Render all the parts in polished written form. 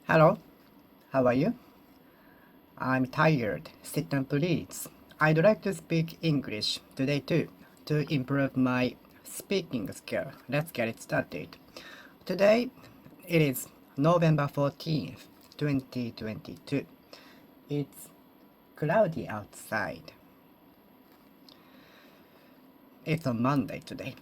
Hello, how are you? I'm tired. Sit down, please. I'd like to speak English today too, to improve my speaking skill. Let's get it started. Today, it is November 14th, 2022. It's cloudy outside. It's on Monday today.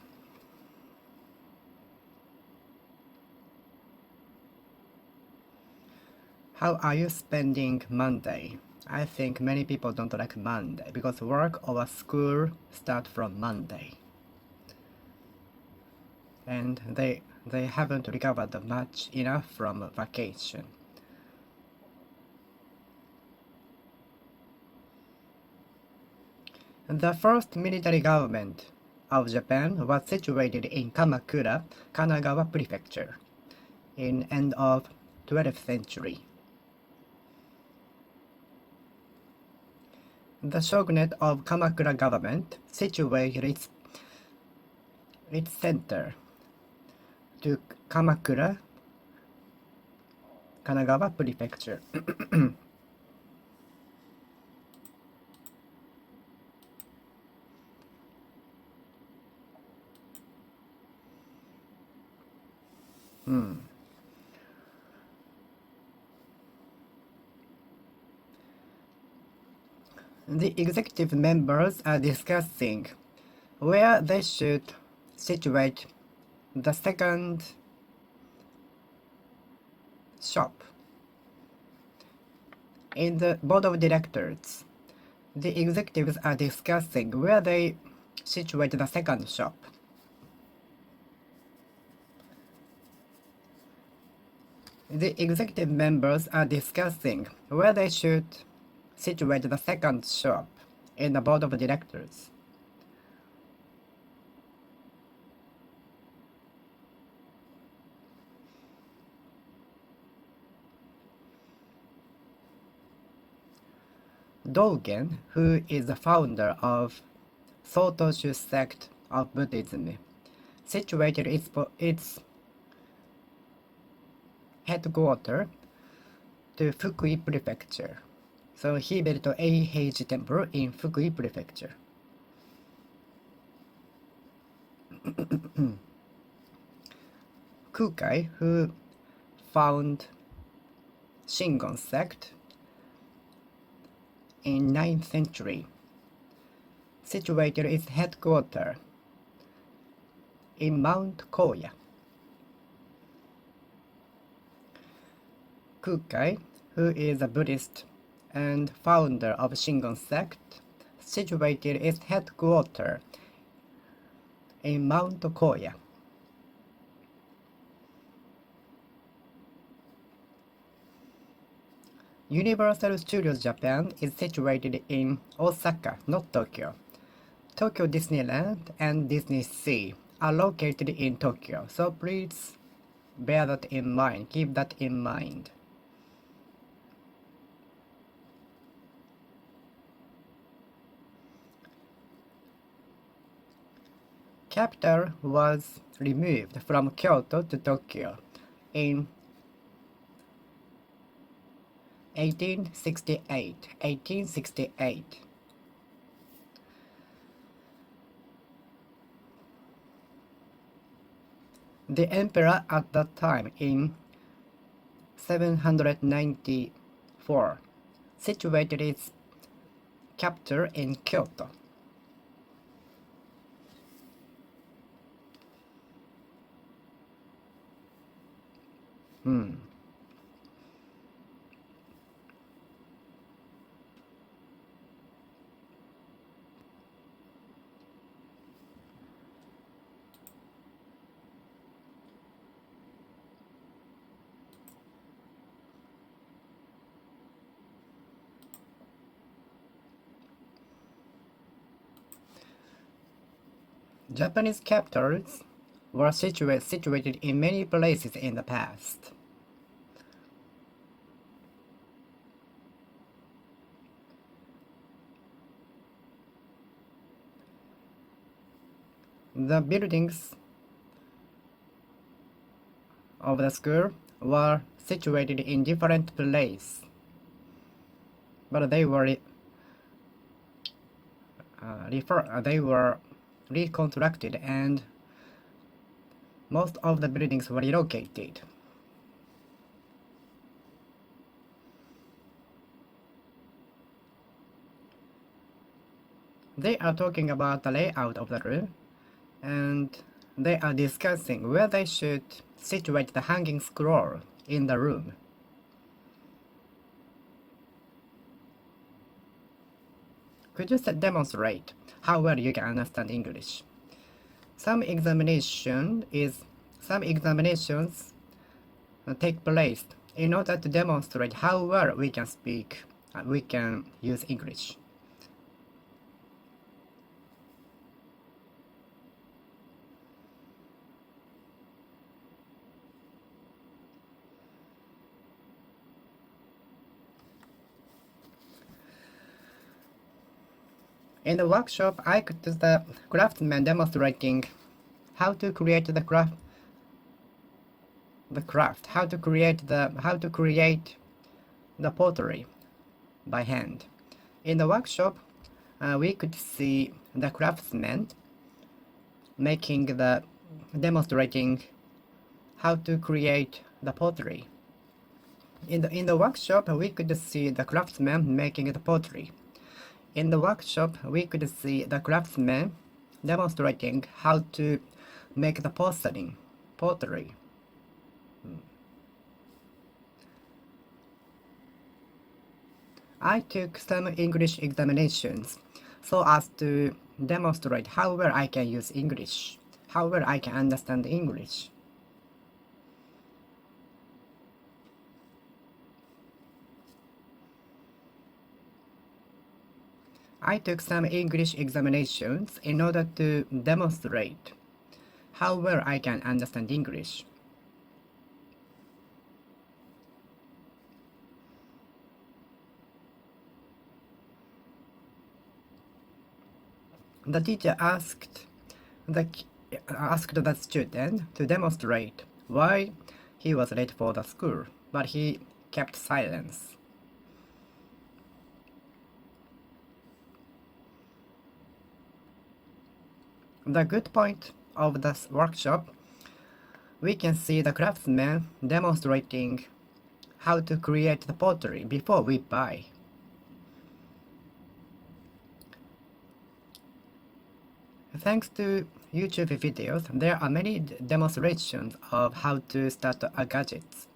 How are you spending Monday? I think many people don't like Monday because work or school start from Monday. And they haven't recovered much enough from vacation. The first military government of Japan was situated in Kamakura, Kanagawa Prefecture, in end of 12th century. The shogunate of Kamakura government situated its center to Kamakura, Kanagawa Prefecture. The executive members are discussing where they should situate the second shop. In the board of directors, the executives are discussing where they situate the second shop. The executive members are discussing where they should situate the second shop in the board of directors. Dogen, who is the founder of Sotoshu sect of Buddhism, situated its headquarters to Fukui Prefecture. So he built a Heiji temple in Fukui Prefecture. Kukai, who found Shingon sect in 9th century, situated its headquarters in Mount Koya. Kukai, who is a Buddhist and founder of Shingon sect, situated its headquarters in Mount Koya. Universal Studios Japan is situated in Osaka, not Tokyo. Tokyo Disneyland and Disney Sea are located in Tokyo, so please bear that in mind, keep that in mind. Capital was removed from Kyoto to Tokyo in 1868. The emperor at that time in 794 situated its capital in Kyoto. Japanese capitals were situated in many places in the past. The buildings of the school were situated in different places, but they were they were reconstructed and most of the buildings were relocated. They are talking about the layout of the room, and they are discussing where they should situate the hanging scroll in the room. Could you demonstrate how well you can understand English? Some examinations take place in order to demonstrate how well we can speak, we can use English. In the workshop, I could do the craftsman demonstrating how to create how to create the pottery by hand. In the workshop, we could see the craftsman demonstrating how to create the pottery. In the workshop, we could see the craftsman making the pottery. In the workshop, we could see the craftsman demonstrating how to make the pottery. I took some English examinations so as to demonstrate how well I can use English, how well I can understand English. I took some English examinations in order to demonstrate how well I can understand English. The teacher asked the student to demonstrate why he was late for the school, but he kept silence. The good point of this workshop, we can see the craftsman demonstrating how to create the pottery before we buy. Thanks to YouTube videos, there are many demonstrations of how to start a gadget.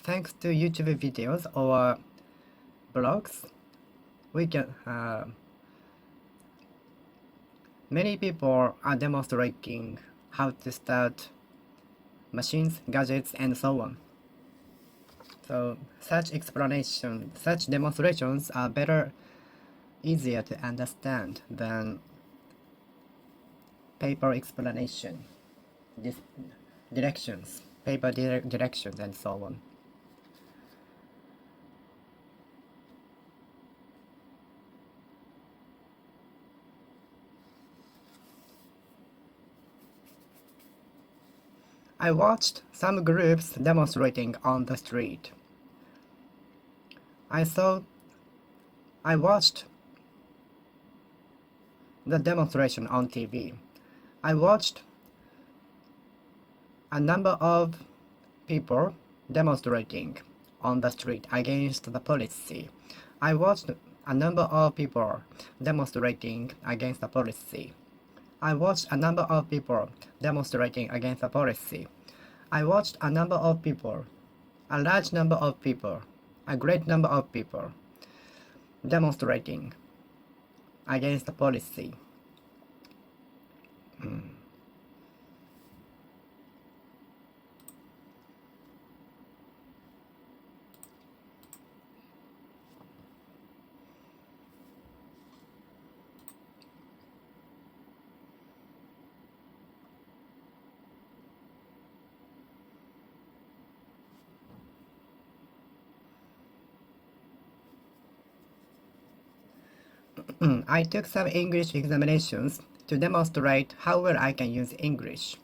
Thanks to YouTube videos or blogs, we can many people are demonstrating how to start machines, gadgets, and so on. So such demonstrations are easier to understand than paper explanation, paper directions, and so on. I watched some groups demonstrating on the street. I watched the demonstration on TV. I watched a number of people demonstrating on the street against the policy. I watched a number of people demonstrating against the policy. I watched a number of people demonstrating against the policy. I watched a number of people, a large number of people, a great number of people demonstrating against the policy. I took some English examinations to demonstrate how well I can use English.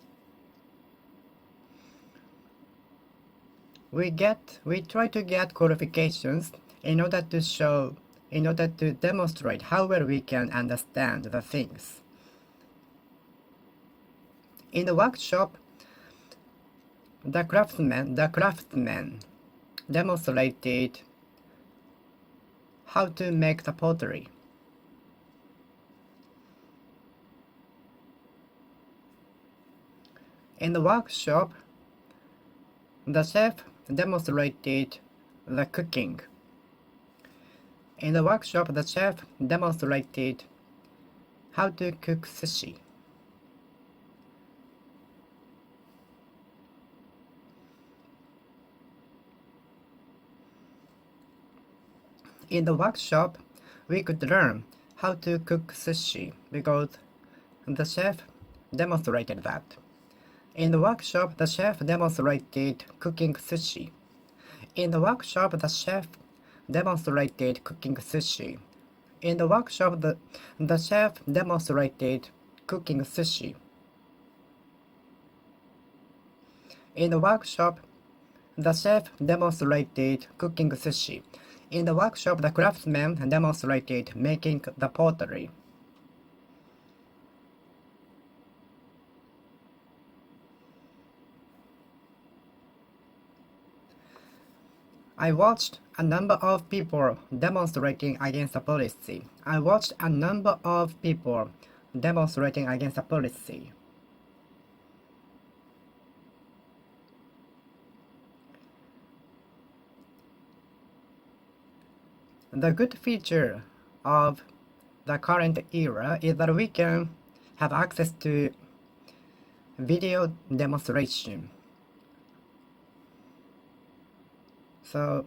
we try to get qualifications in order to demonstrate how well we can understand the things. In the workshop, the craftsmen demonstrated how to make the pottery. In the workshop, the chef demonstrated the cooking. In the workshop, the chef demonstrated how to cook sushi. In the workshop, we could learn how to cook sushi because the chef demonstrated that. In the workshop, the chef demonstrated cooking sushi. In the workshop, the chef demonstrated cooking sushi. In the workshop, the chef demonstrated cooking sushi. In the workshop, the chef demonstrated cooking sushi. In the workshop, the craftsman demonstrated making the pottery. I watched a number of people demonstrating against the policy. I watched a number of people demonstrating against the policy. The good feature of the current era is that we can have access to video demonstration. So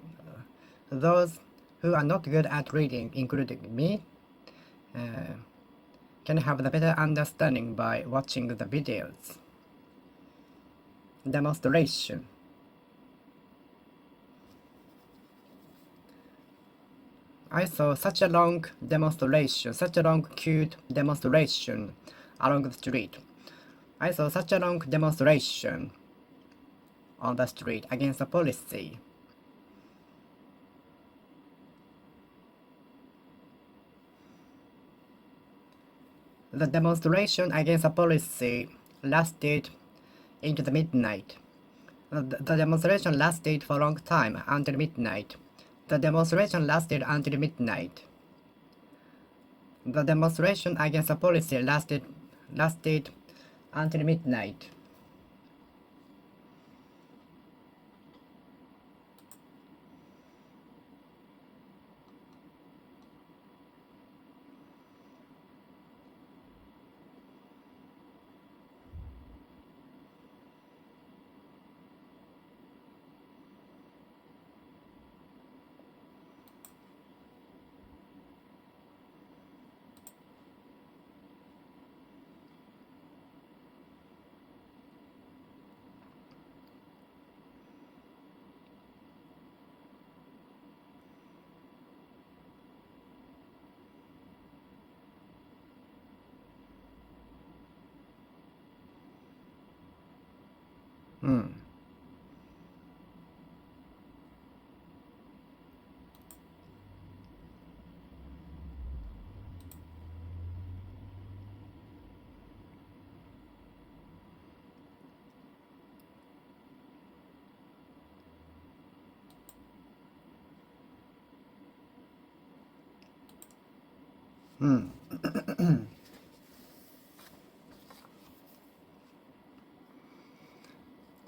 those who are not good at reading, including me, can have the better understanding by watching the videos. Demonstration. I saw such a long demonstration, such a long cute demonstration along the street. I saw such a long demonstration on the street against the policy. The demonstration against the policy lasted into the midnight. The demonstration lasted for a long time, until midnight. The demonstration lasted until midnight. The demonstration against the policy lasted until midnight. Hmm. Hmm.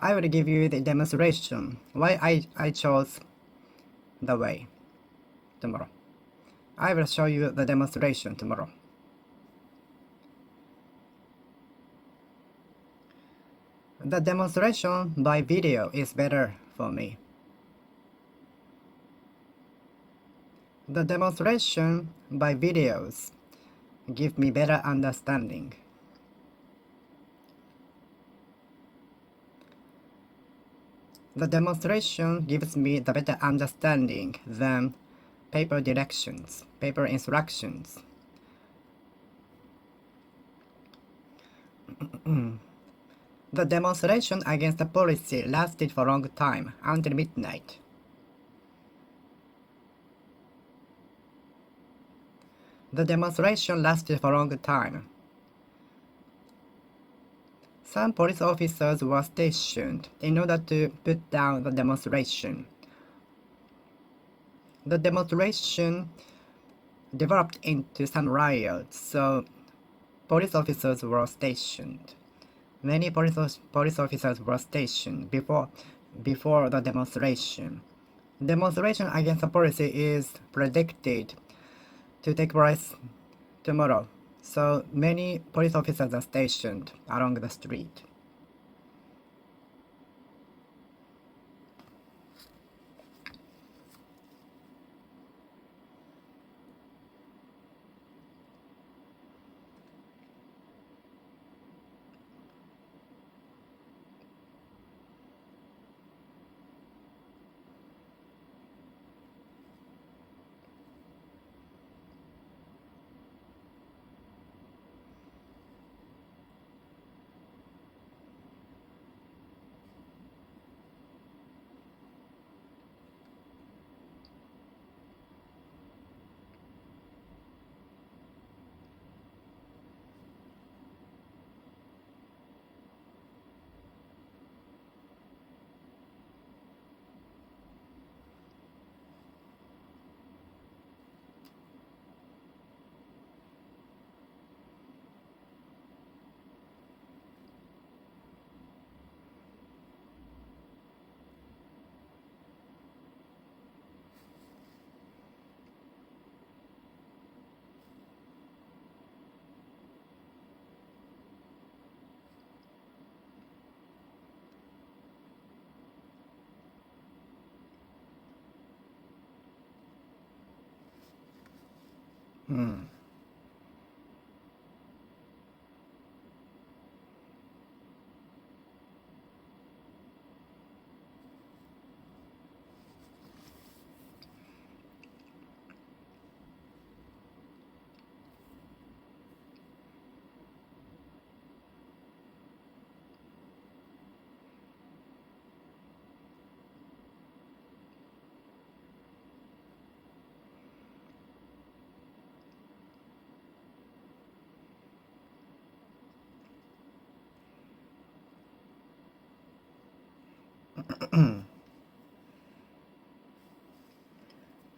I will give you the demonstration why I chose the way tomorrow. I will show you the demonstration tomorrow. The demonstration by video is better for me. The demonstration by videos give me better understanding. The demonstration gives me the better understanding than paper directions, paper instructions. The demonstration against the policy lasted for a long time, until midnight. The demonstration lasted for a long time. Some police officers were stationed in order to put down the demonstration. The demonstration developed into some riots, so police officers were stationed. Many police officers were stationed before the demonstration. Demonstration against the policy is predicted to take place tomorrow, so many police officers are stationed along the street.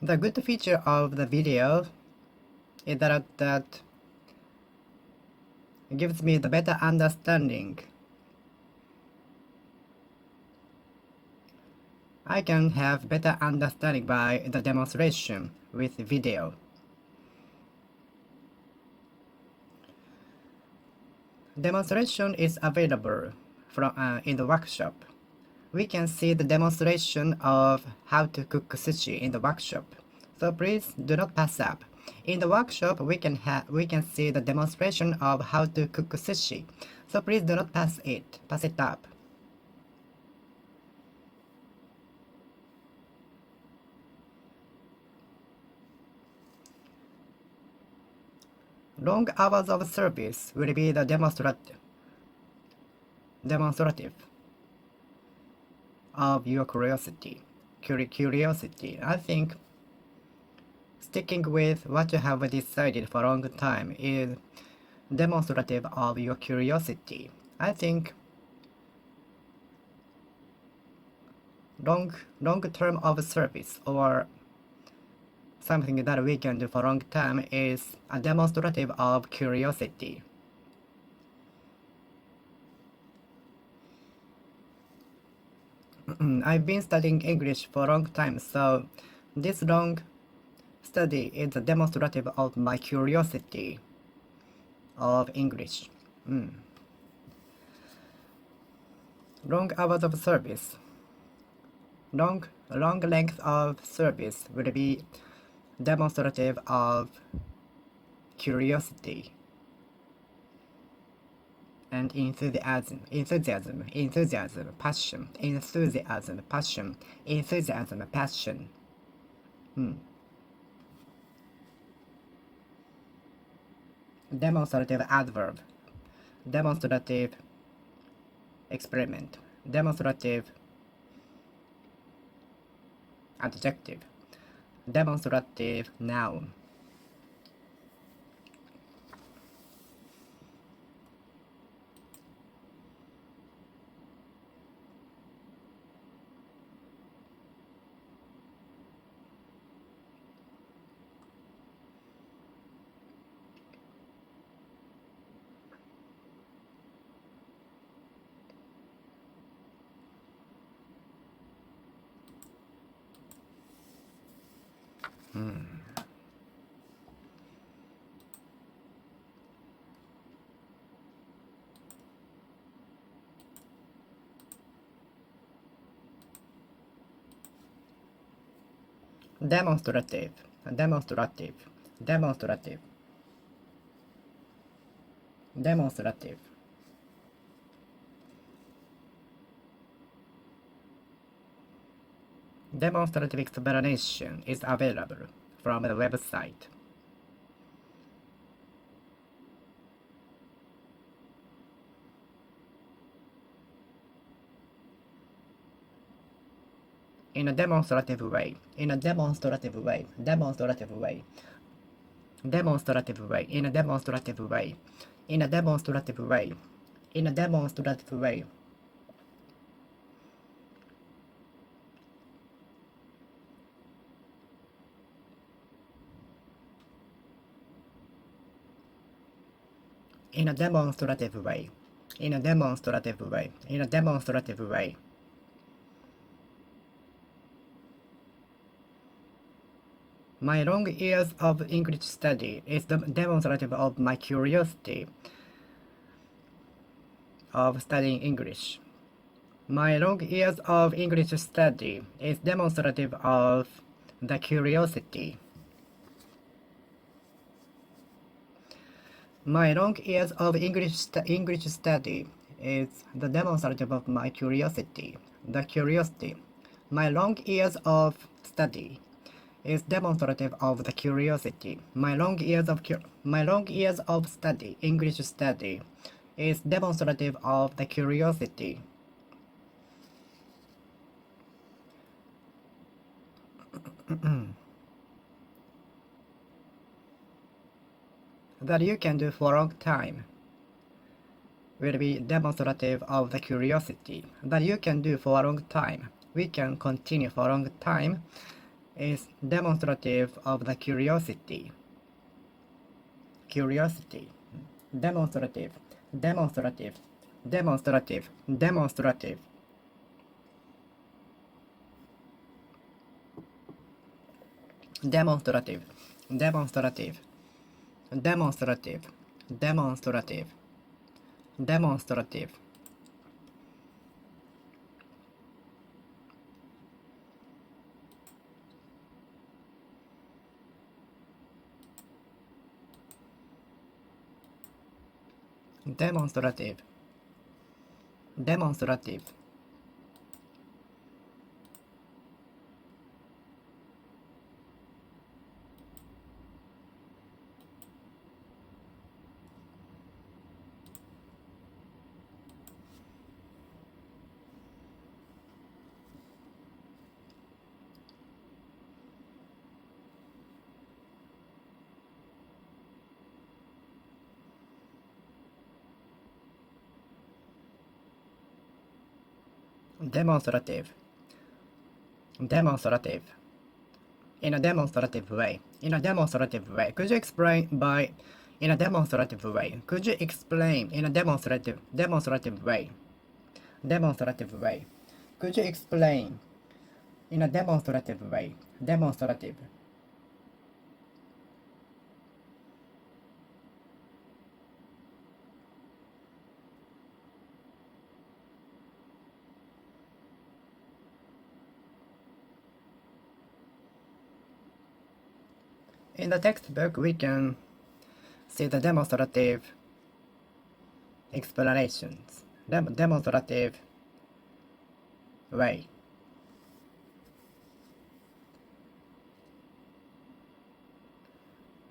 The good feature of the video is that gives me the better understanding. I can have better understanding by the demonstration with video. Demonstration is available in the workshop. We can see the demonstration of how to cook sushi in the workshop. So please do not pass up. In the workshop, we can see the demonstration of how to cook sushi. So please do not pass it up. Long hours of service will be the demonstrative of your curiosity. I think sticking with what you have decided for a long time is demonstrative of your curiosity. I think long term of service or something that we can do for a long time is a demonstrative of curiosity. I've been studying English for a long time, so this long study is a demonstrative of my curiosity of English. Long hours of service. Long length of service will be demonstrative of curiosity and enthusiasm, passion. Demonstrative adverb, demonstrative experiment. Demonstrative adjective. Demonstrative noun. Demonstrative, demonstrative, demonstrative, demonstrative. Demonstrative explanation is available from the website. In a demonstrative way, in a demonstrative way, demonstrative way, demonstrative way, in a demonstrative way, in a demonstrative way, in a demonstrative way. In a demonstrative way, in a demonstrative way, in a demonstrative way. My long years of English study is demonstrative of my curiosity of studying English. My long years of English study is demonstrative of the curiosity. My long years of English study is the demonstrative of my curiosity. The curiosity. My long years of study is demonstrative of the curiosity. My long years of study, English study, is demonstrative of the curiosity. That you can do for a long time will be demonstrative of the curiosity. That you can do for a long time, we can continue for a long time, is demonstrative of the curiosity. Curiosity. Demonstrative. Demonstrative. Demonstrative. Demonstrative. Demonstrative. Demonstrative. Demonstrative. Demonstrative. Demonstrative. Demonstrative. Demonstrative. Demonstrative. Demonstrative. In a demonstrative way. In a demonstrative way. Could you explain by in a demonstrative way? Could you explain in a demonstrative way? Demonstrative way. Could you explain in a demonstrative way? Demonstrative. In the textbook, we can see the demonstrative explanations. Demonstrative way.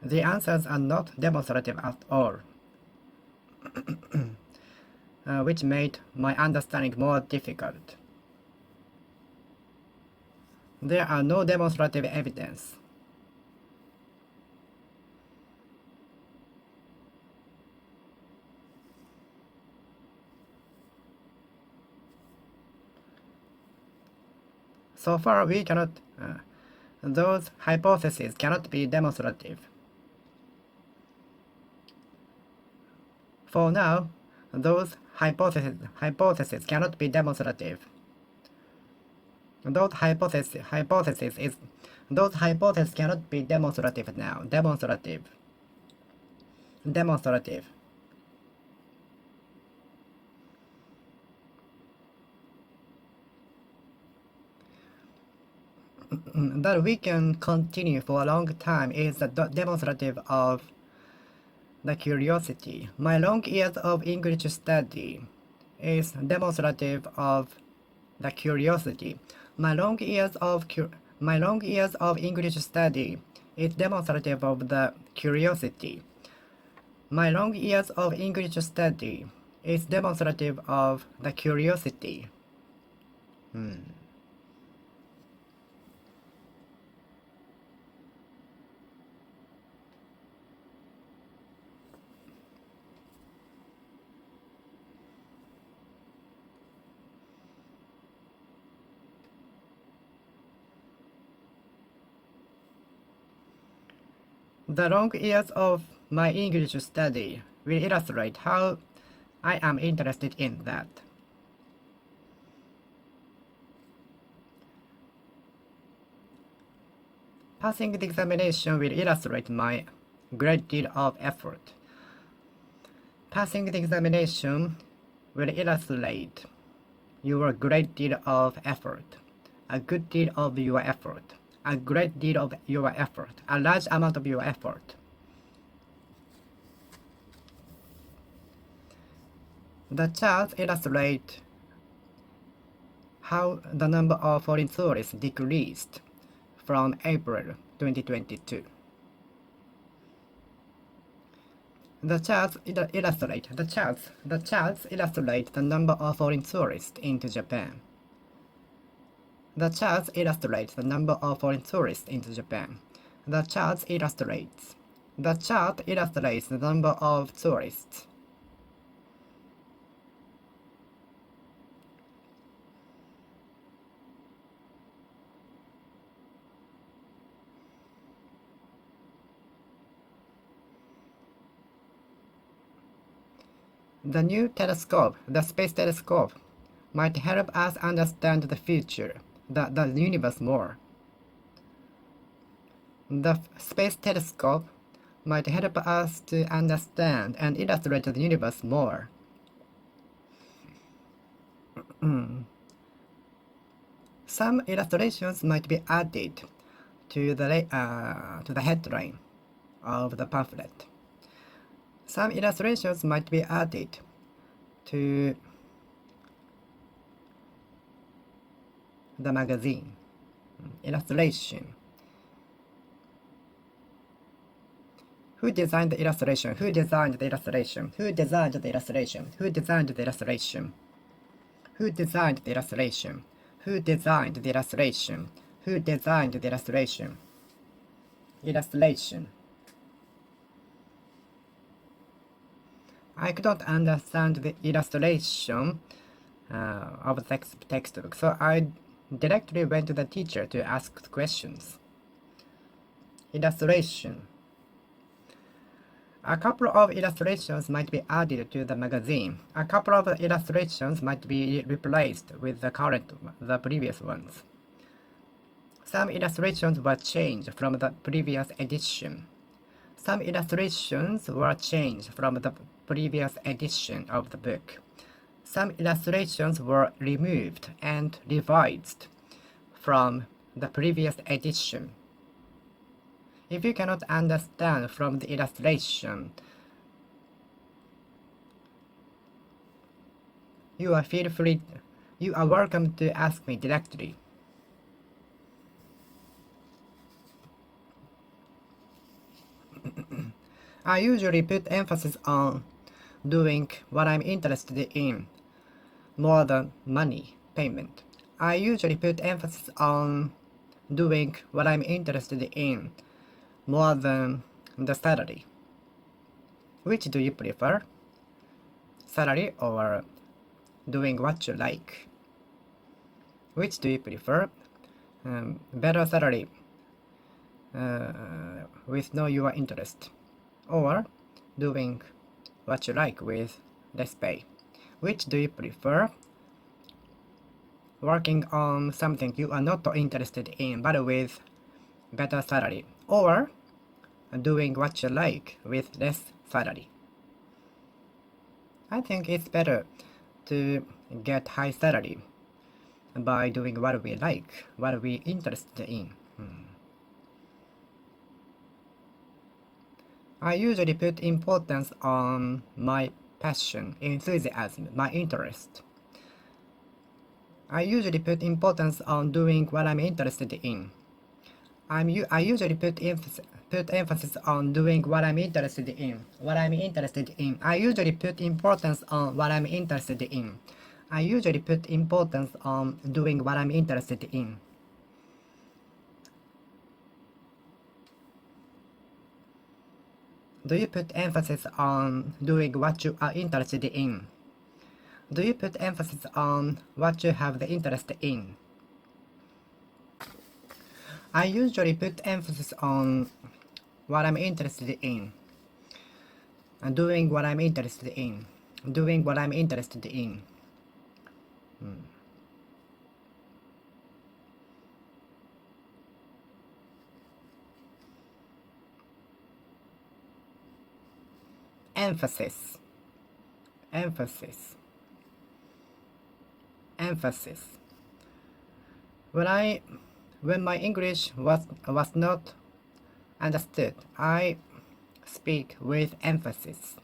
The answers are not demonstrative at all. which made my understanding more difficult. There are no demonstrative evidence. So far, we cannot. Those hypotheses cannot be demonstrative. For now, those hypotheses cannot be demonstrative. Those hypotheses cannot be demonstrative now. Demonstrative. That we can continue for a long time is the demonstrative of the curiosity. My long years of English study is demonstrative of the curiosity. My long years of English study is demonstrative of the curiosity. My long years of English study is demonstrative of the curiosity. The long years of my English study will illustrate how I am interested in that. Passing the examination will illustrate my great deal of effort. Passing the examination will illustrate your great deal of effort, a good deal of your effort, a great deal of your effort, a large amount of your effort. The charts illustrate how the number of foreign tourists decreased from April 2022. The charts illustrate the number of foreign tourists into Japan. The charts illustrate the number of foreign tourists into Japan. The chart illustrates the number of tourists. The new telescope, the space telescope, might help us understand the future, the universe more. The space telescope might help us to understand and illustrate the universe more. Some illustrations might be added to the headline of the pamphlet. Some illustrations might be added to the magazine. Illustration. Who designed the illustration? Who designed the illustration? Who designed the illustration? Who designed the illustration? Who designed the illustration? Who designed the illustration? Who designed the illustration? Illustration. I could not understand the illustration of the textbook, so I directly went to the teacher to ask questions. Illustration. A couple of illustrations might be added to the magazine. A couple of illustrations might be replaced with the previous ones. Some illustrations were changed from the previous edition. Some illustrations were changed from the previous edition of the book. Some illustrations were removed and revised from the previous edition. If you cannot understand from the illustration, you are welcome to ask me directly. I usually put emphasis on doing what I'm interested in more than money payment. I usually put emphasis on doing what I'm interested in more than the salary. Which do you prefer? Salary or doing what you like? Which do you prefer? Better salary with no your interest, or doing what you like with less pay? Which do you prefer? Working on something you are not interested in but with better salary, or doing what you like with less salary? I think it's better to get high salary by doing what we like, what we interested in. I usually put importance on my passion, enthusiasm, my interest. I usually put importance on doing what I'm interested in. I usually put emphasis on doing what I'm interested in. What I'm interested in. I usually put importance on what I'm interested in. I usually put importance on doing what I'm interested in. Do you put emphasis on doing what you are interested in? Do you put emphasis on what you have the interest in? I usually put emphasis on what I'm interested in. Doing what I'm interested in. Doing what I'm interested in. Emphasis. Emphasis. Emphasis. When my English was not understood, I speak with emphasis.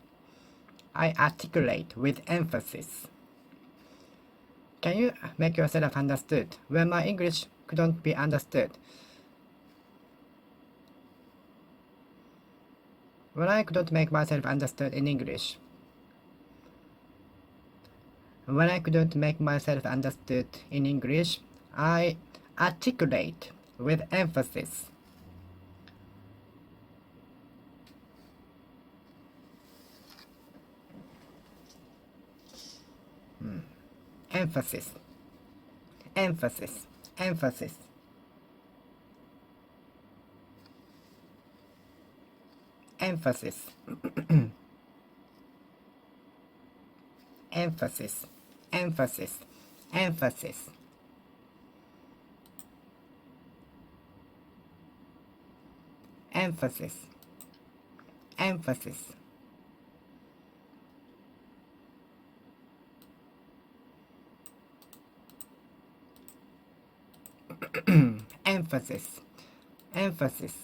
I articulate with emphasis. Can you make yourself understood? When my English couldn't be understood, when I couldn't make myself understood in English, when I couldn't make myself understood in English, I articulate with emphasis. Emphasis. Emphasis. Emphasis. Emphasis. Emphasis. Emphasis. Emphasis. Emphasis. Emphasis. Emphasis. Emphasis.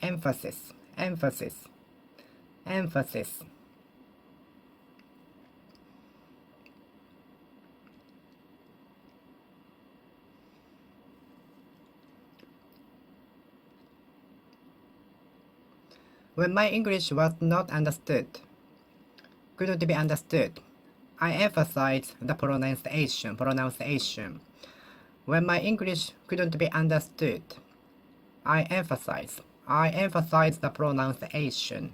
Emphasis. Emphasis. Emphasis. When my English was not understood, couldn't be understood, I emphasize the pronunciation. When my English couldn't be understood, I emphasize the pronunciation.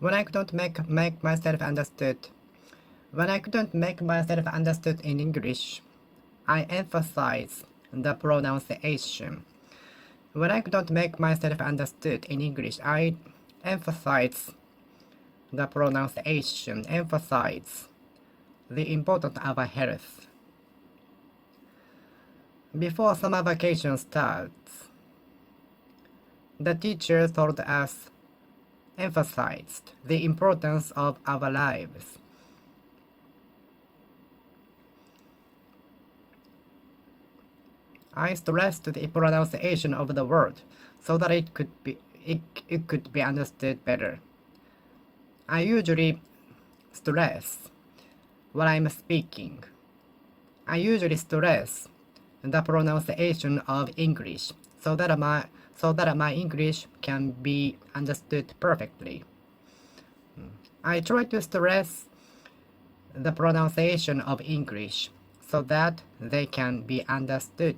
When I couldn't make myself understood, when I couldn't make myself understood in English, I emphasize the pronunciation. When I couldn't make myself understood in English, I emphasize the pronunciation, emphasize the importance of our health. Before summer vacation starts, the teacher told us emphasized the importance of our lives. I stressed the pronunciation of the word so that it could be understood better. I usually stress when I'm speaking. I usually stress the pronunciation of English so that my English can be understood perfectly. I try to stress the pronunciation of English so that they can be understood.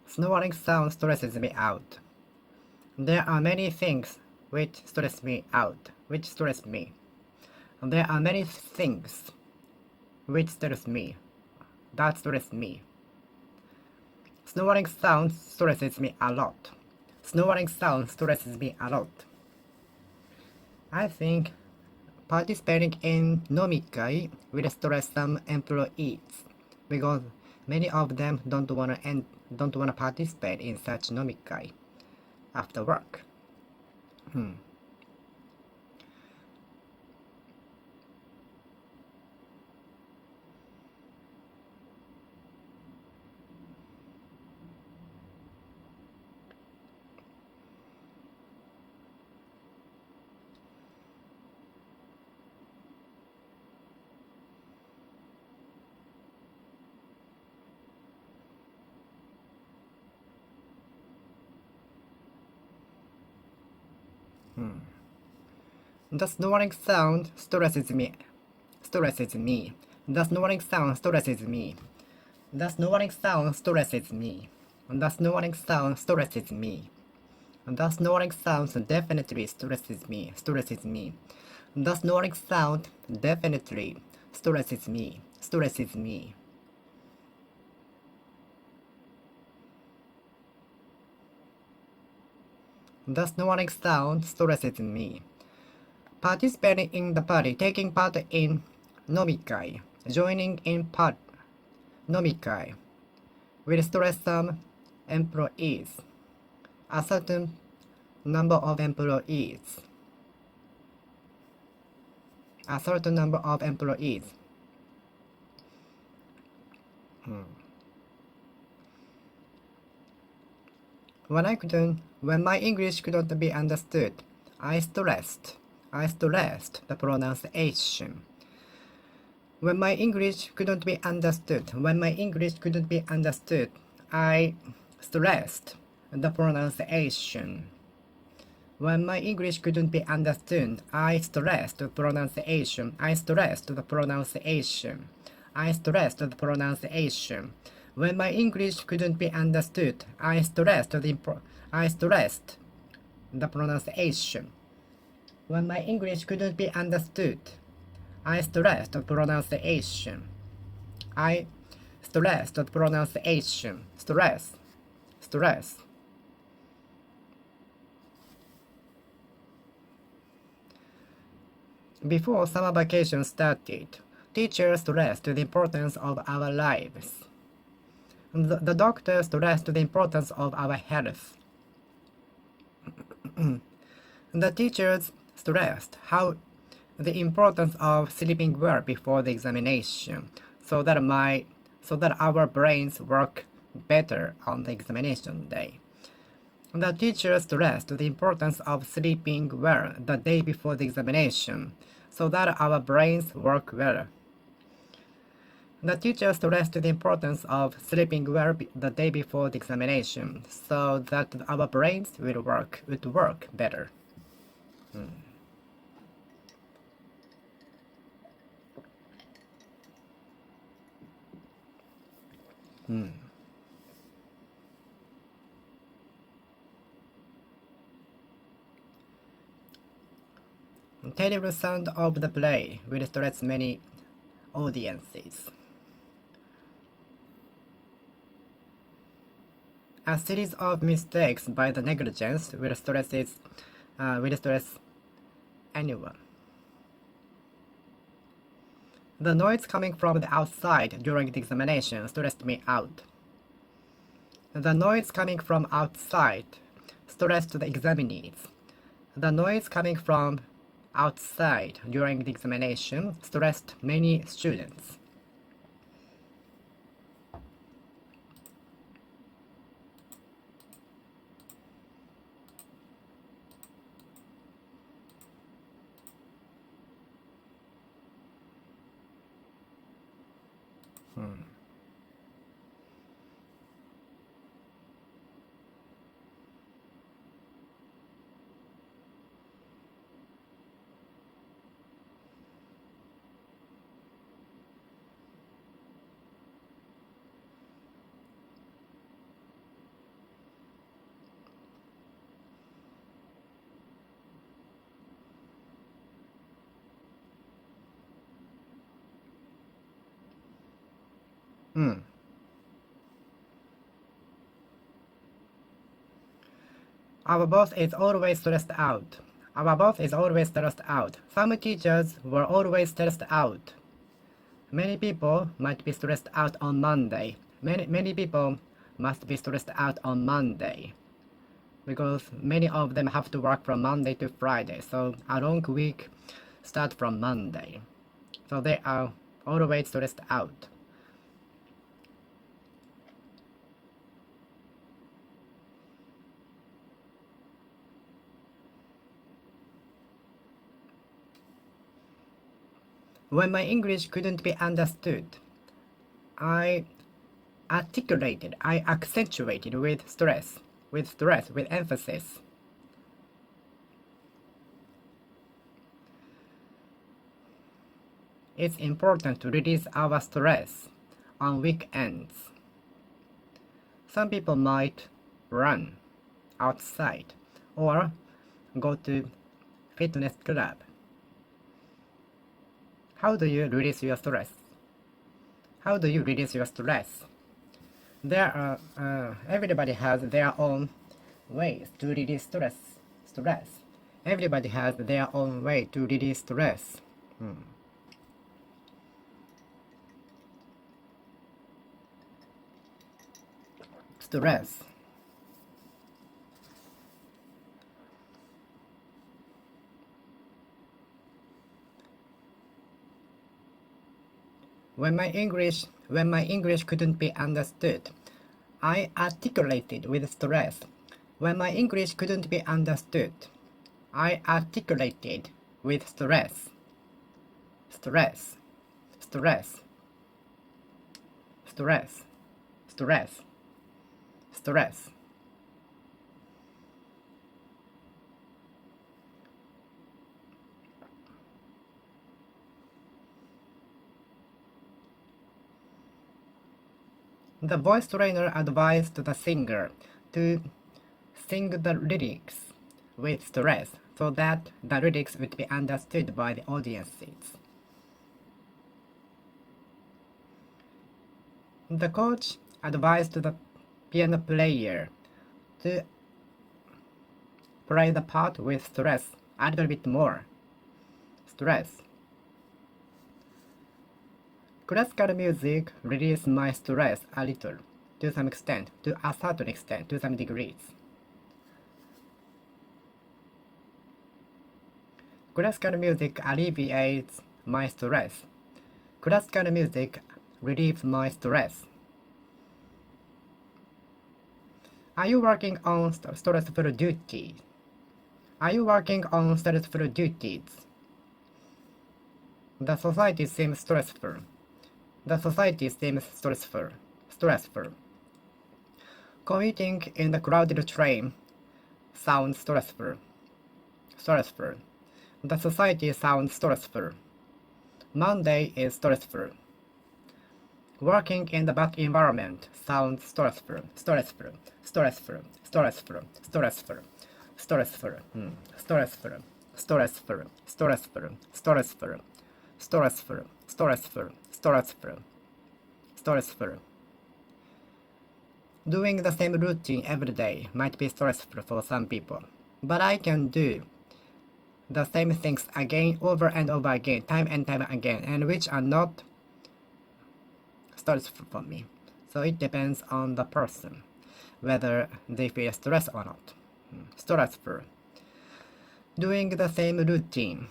Snoring sound stresses me out. There are many things which stress me out, which stress me. There are many things which stress me, that stress me. Snoring sound stresses me a lot. Snoring sound stresses me a lot. I think participating in nomikai will stress some employees because many of them don't wanna participate in such nomikai after work. The snoring sound stresses me. Stresses me. The snoring sound stresses me. The snoring sound stresses me. The snoring sound stresses me. The snoring sound definitely stresses me. Stresses me. The snoring sound definitely stresses me. Stresses me. The snoring sound stresses me. Participating in the party, taking part in nomikai, joining in part nomikai will stress some employees, a certain number of employees, a certain number of employees. When my English couldn't be understood, I stressed the pronunciation. When my English couldn't be understood, I stressed the pronunciation. When my English couldn't be understood, I stressed the pronunciation. I stressed the pronunciation. I stressed the pronunciation. When my English couldn't be understood, I stressed the pronunciation. When my English couldn't be understood, I stressed the pronunciation. I stressed the pronunciation. Stress. Before summer vacation started, teachers stressed the importance of our lives. The doctor stressed the importance of our health. The teachers stressed how the importance of sleeping well before the examination so that our brains work better on the examination day. The teacher stressed the importance of sleeping well the day before the examination so that our brains work well. The teacher stressed the importance of sleeping well the day before the examination so that our brains would work better. Terrible sound of the play will stress many audiences. A series of mistakes by the negligence will stress anyone. The noise coming from the outside during the examination stressed me out. The noise coming from outside stressed the examinees. The noise coming from outside during the examination stressed many students. Our boss is always stressed out. Our boss is always stressed out. Some teachers were always stressed out. Many people might be stressed out on Monday. Many people must be stressed out on Monday. Because many of them have to work from Monday to Friday. So a long week starts from Monday. So they are always stressed out. When my English couldn't be understood, I accentuated with emphasis. It's important to release our stress on weekends. Some people might run outside or go to fitness club. How do you release your stress? How do you release your stress? Everybody has their own ways to release stress. Everybody has their own way to release stress. Stress. When my English couldn't be understood, I articulated with stress. When my English couldn't be understood, I articulated with stress. Stress. Stress. Stress. Stress. Stress. The voice trainer advised the singer to sing the lyrics with stress so that the lyrics would be understood by the audiences. The coach advised the piano player to play the part with stress a little bit more. Stress. Classical music releases my stress a little, to some extent, to a certain extent, to some degrees. Classical music alleviates my stress. Classical music relieves my stress. Are you working on stressful duties? Are you working on stressful duties? The society seems stressful. The society seems stressful. Stressful. Commuting in the crowded train sounds stressful. Stressful. The society sounds stressful. Monday is stressful. Working in the bad environment sounds stressful. Stressful. Stressful. Stressful. Stressful. Stressful. Stressful. Stressful. Stressful. Stressful. Stressful. Stressful. Stressful. Stressful. Doing the same routine every day might be stressful for some people, but I can do the same things again, over and over again, time and time again, and which are not stressful for me. So it depends on the person, whether they feel stress or not. Stressful. Doing the same doing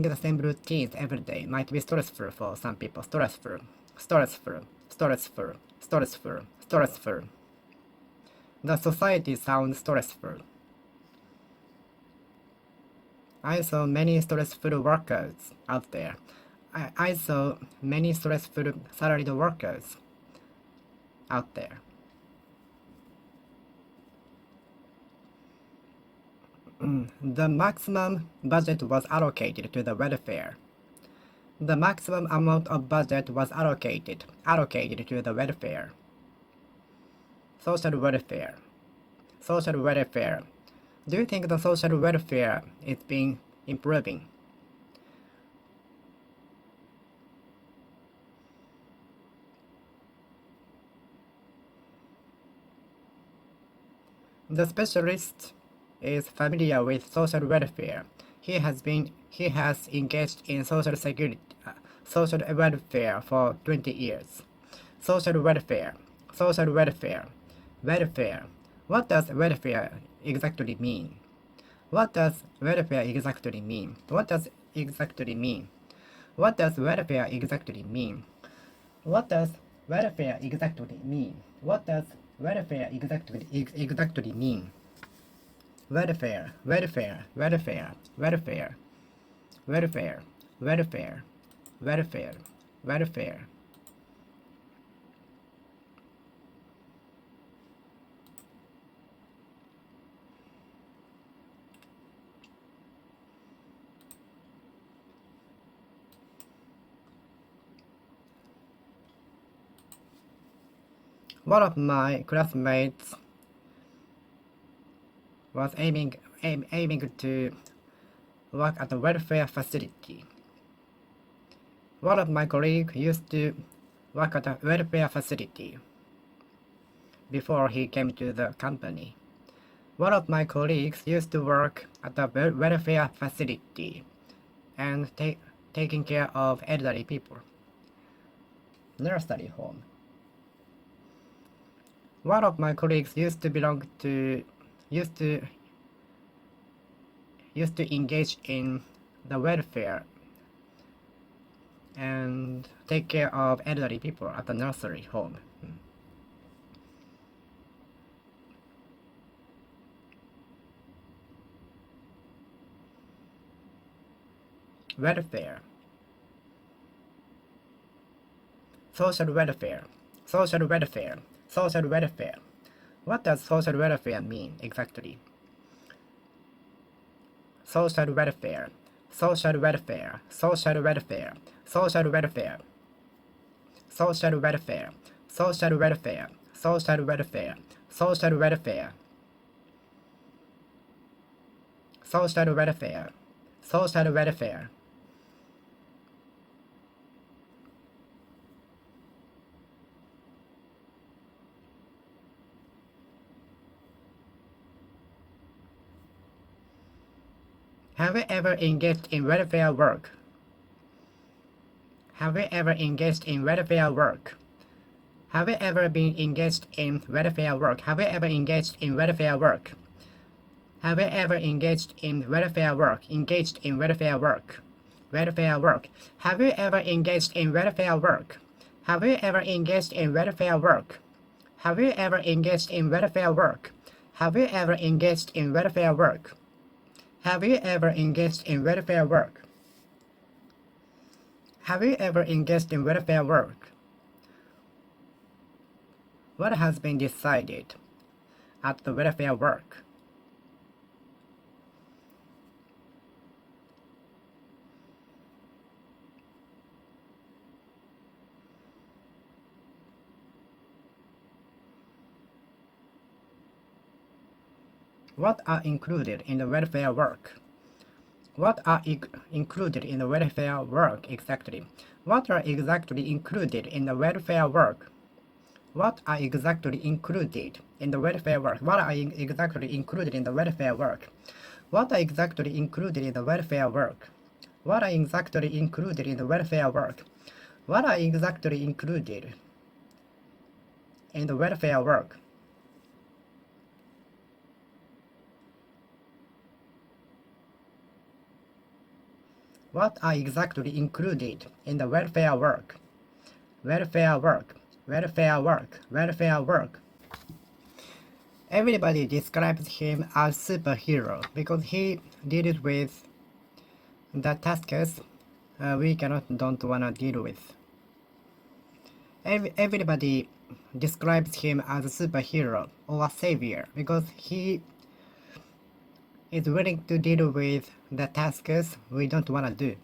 the same routines every day might be stressful for some people. Stressful. The society sounds stressful. I saw many stressful workers out there. I saw many stressful salaried workers out there. The maximum budget was allocated to the welfare. The maximum amount of budget was allocated to the welfare. Social welfare. Social welfare. Do you think the social welfare is being improving? The specialist is familiar with social welfare. He has engaged in social welfare for 20 years. Social welfare. Welfare. What does welfare exactly mean? What does welfare exactly mean? What does exactly mean? What does welfare exactly mean? What does welfare exactly mean? What does welfare exactly mean? Welfare. One of my classmates was aiming to work at a welfare facility. One of my colleagues used to work at a welfare facility before he came to the company. One of my colleagues used to work at a welfare facility and taking care of elderly people. Nursery home. One of my colleagues used to engage in the welfare and take care of elderly people at the nursery home. Welfare. Social welfare. What does social welfare mean exactly? Social welfare. Social welfare. Social welfare. Social welfare. Social welfare. Social welfare. Social welfare. Social welfare. Social welfare. Social welfare. Have you ever engaged in welfare work? Have you ever engaged in welfare work? Have you ever been engaged in welfare work? Have you ever engaged in welfare work? Have you ever engaged in welfare work? Engaged in welfare work. Welfare work. Have you ever engaged in welfare work? Have you ever engaged in welfare work? Have you ever engaged in welfare work? Have you ever engaged in welfare work? Have you ever engaged in welfare work? Have you ever engaged in welfare work? What has been decided at the welfare work? What are included in the welfare work? What are included in the welfare work exactly? What are exactly included in the welfare work? What are exactly included in the welfare work? What are exactly included in the welfare work? What are exactly included in the welfare work? What are exactly included in the welfare work? What are exactly included in the welfare work? What are exactly included in the welfare work? Welfare work, welfare work, welfare work. Everybody describes him as superhero because he did it with the tasks we don't wanna deal with. Everybody describes him as a superhero or a savior because he is willing to deal with the tasks we don't wanna do.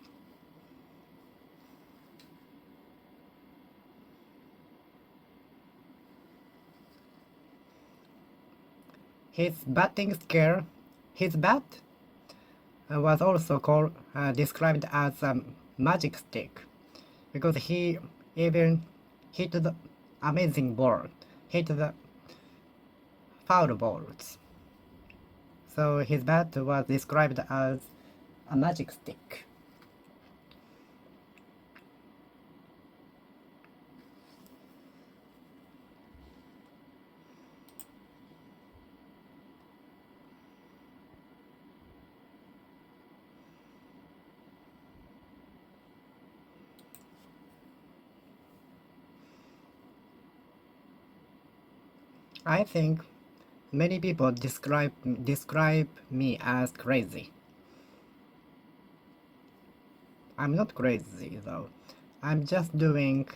His batting skill, his bat was also described as a magic stick because he even hit the amazing ball, hit the foul balls. So his bat was described as a magic stick. I think many people describe me as crazy. I'm not crazy though. I'm just doing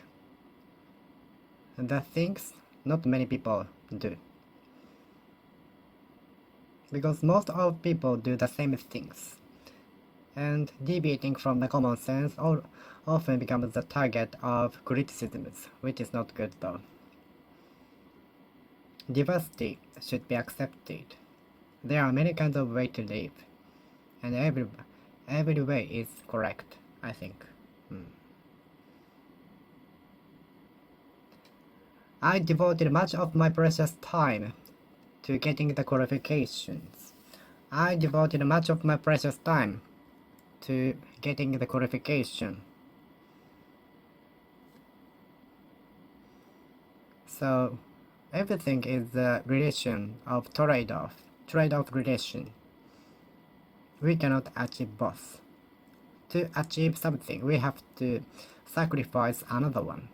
the things not many people do. Because most of people do the same things. And deviating from the common sense often becomes the target of criticisms, which is not good though. Diversity should be accepted. There are many kinds of ways to live, and every way is correct, I think. I devoted much of my precious time to getting the qualifications. I devoted much of my precious time to getting the qualification. So everything is a relation of trade-off relation. We cannot achieve both. To achieve something, we have to sacrifice another one.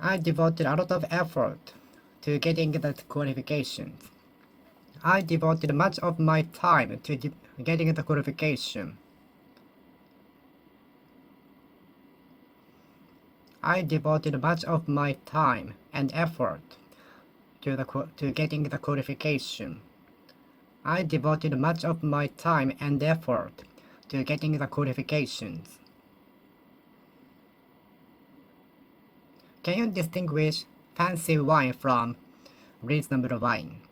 I devoted a lot of effort to getting the qualifications. I devoted much of my time to getting the qualification. I devoted much of my time and effort to getting the qualification. I devoted much of my time and effort to getting the qualifications. Can you distinguish fancy wine from reasonable wine?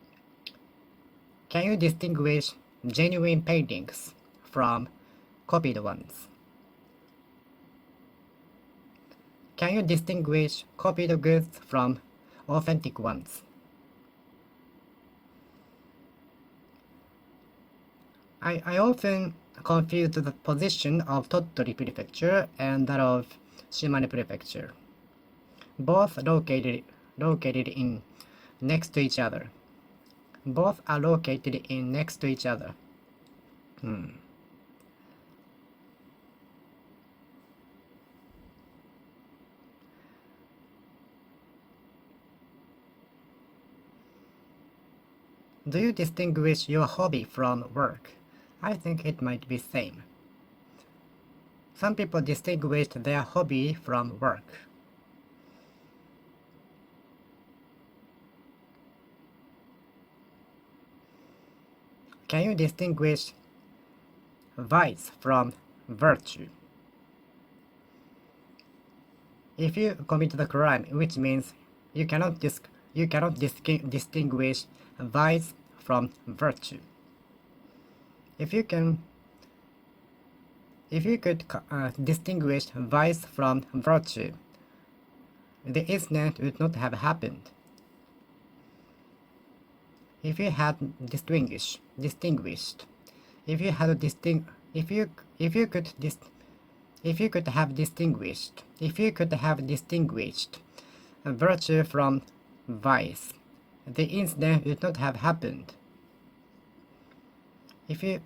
Can you distinguish genuine paintings from copied ones? Can you distinguish copied goods from authentic ones? I often confuse the position of Tottori Prefecture and that of Shimane Prefecture, both located in next to each other. Both are located in next to each other. Do you distinguish your hobby from work? I think it might be same. Some people distinguish their hobby from work. Can you distinguish vice from virtue? If you commit the crime, which means you cannot distinguish vice from virtue. If you could distinguish vice from virtue, the incident would not have happened. If you had distinguished, if you had distinguished virtue from vice, the incident would not have happened. If you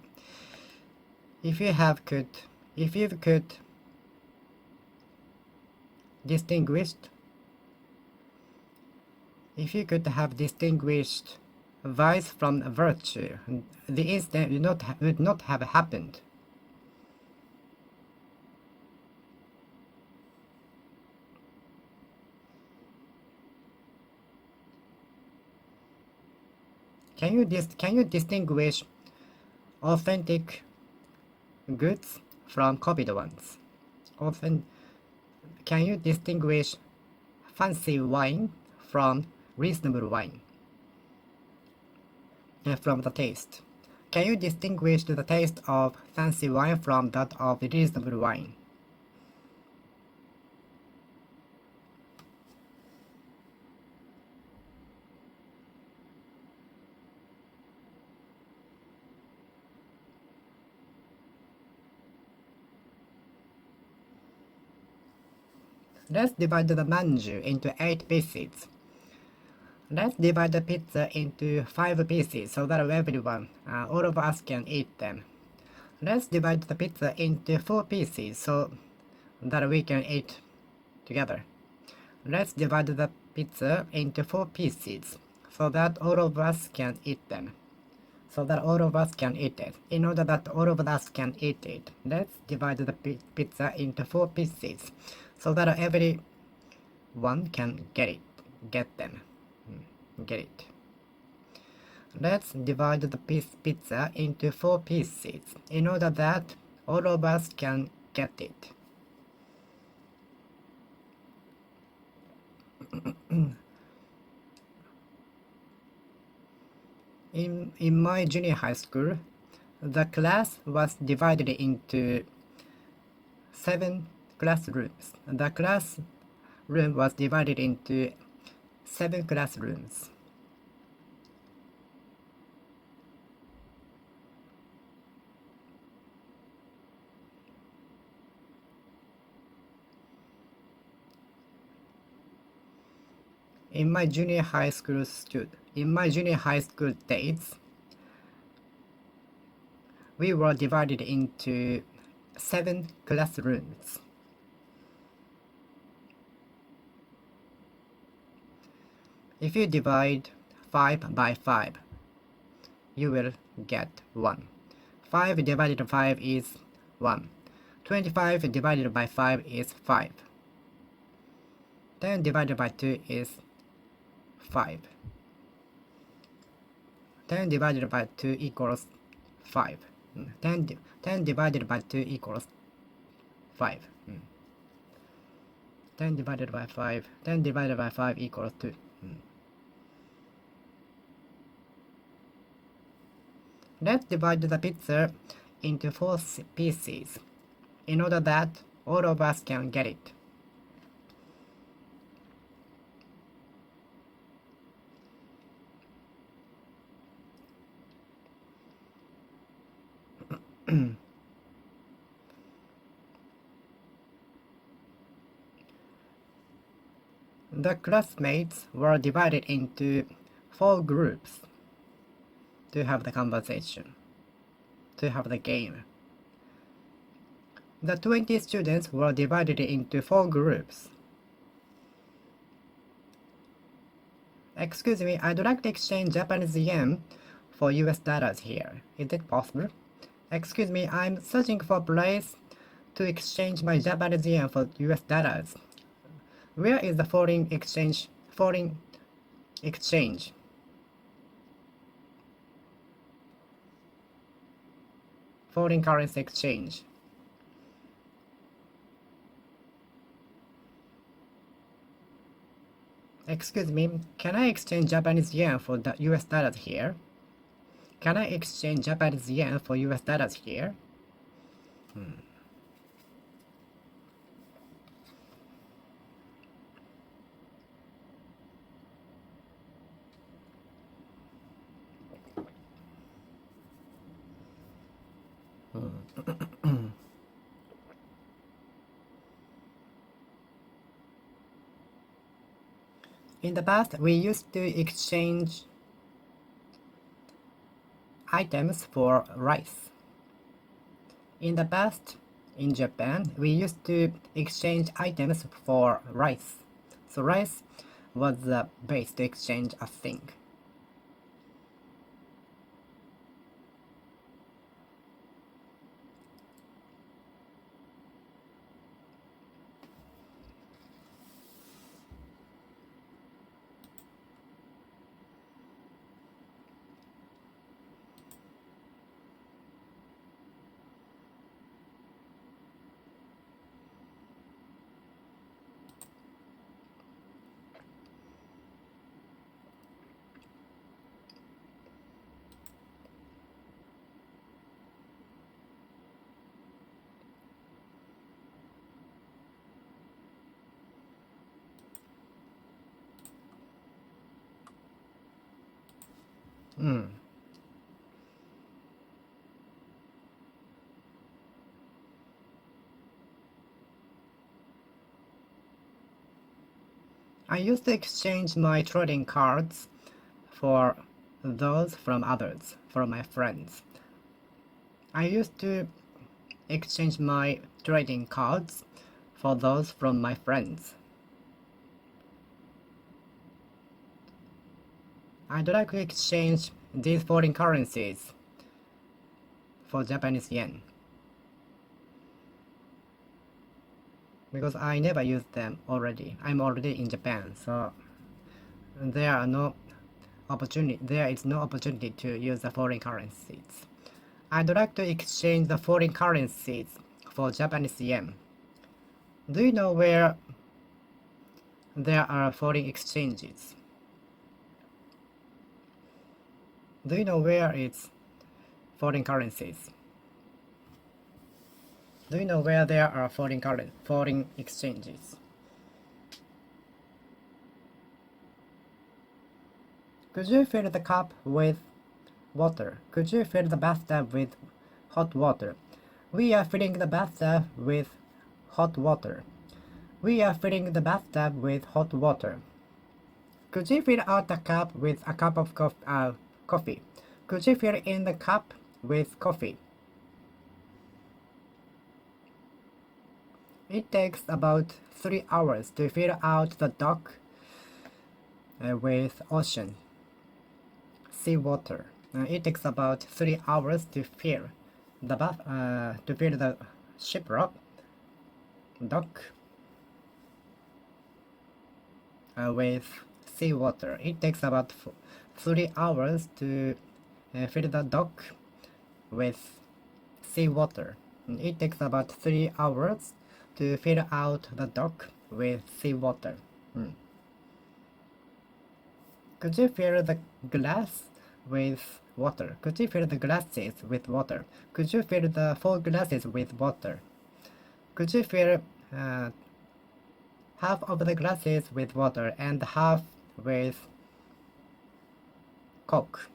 could have distinguished vice from virtue, the incident would not have happened. Can you distinguish authentic goods from copied ones? Can you distinguish fancy wine from reasonable wine? From the taste. Can you distinguish the taste of fancy wine from that of reasonable wine? Let's divide the manju into 8 pieces. Let's divide the pizza into 5 pieces so that everyone, all of us can eat them. Let's divide the pizza into 4 pieces so that we can eat together. Let's divide the pizza into 4 pieces so that all of us can eat them. In order that all of us can eat it, let's divide the pizza into 4 pieces so that everyone can get them. Get it. Let's divide the pizza into 4 pieces in order that all of us can get it. In my junior high school, the class was divided into 7 classrooms. The classroom was divided into 7 classrooms. In my junior high school days, we were divided into 7 classrooms. If you divide 5 by 5, you will get 1. 5 divided by 5 is 1. 25 divided by 5 is 5. 10 divided by 2 is 5. 10 divided by 2 equals 5. 10 divided by 2 equals 5. 10 divided by 5 equals 2. Let's divide the pizza into 4 pieces in order that all of us can get it. The classmates were divided into 4 groups to have the conversation, to have the game. The 20 students were divided into 4 groups. Excuse me, I'd like to exchange Japanese yen for US dollars here. Is it possible? Excuse me, I'm searching for a place to exchange my Japanese yen for US dollars. Where is the foreign exchange? Foreign currency exchange. Excuse me, can I exchange Japanese yen for the US dollars here? Can I exchange Japanese yen for US dollars here? In the past, we used to exchange items for rice. In the past, in Japan, we used to exchange items for rice. So rice was the base to exchange a thing. I used to exchange my trading cards for those from others, from my friends. I used to exchange my trading cards for those from my friends. I'd like to exchange these foreign currencies for Japanese yen, because I never used them already. I'm already in Japan, so there is no opportunity to use the foreign currencies. I'd like to exchange the foreign currencies for Japanese yen. Do you know where there are foreign exchanges? Do you know where it's foreign currencies? Do you know where there are foreign exchanges? Could you fill the cup with water? Could you fill the bathtub with hot water? We are filling the bathtub with hot water. We are filling the bathtub with hot water. Could you fill out the cup with a cup of coffee? Could you fill in the cup with coffee? It takes about 3 hours to fill out the dock with ocean, seawater. It takes about 3 hours to fill the shipwreck dock with seawater. It takes about 3 hours to fill the dock with seawater. It takes about 3 hours to fill out the dock with seawater. Could you fill the glass with water? Could you fill the glasses with water? Could you fill the 4 glasses with water? Could you fill half of the glasses with water and half with Coke?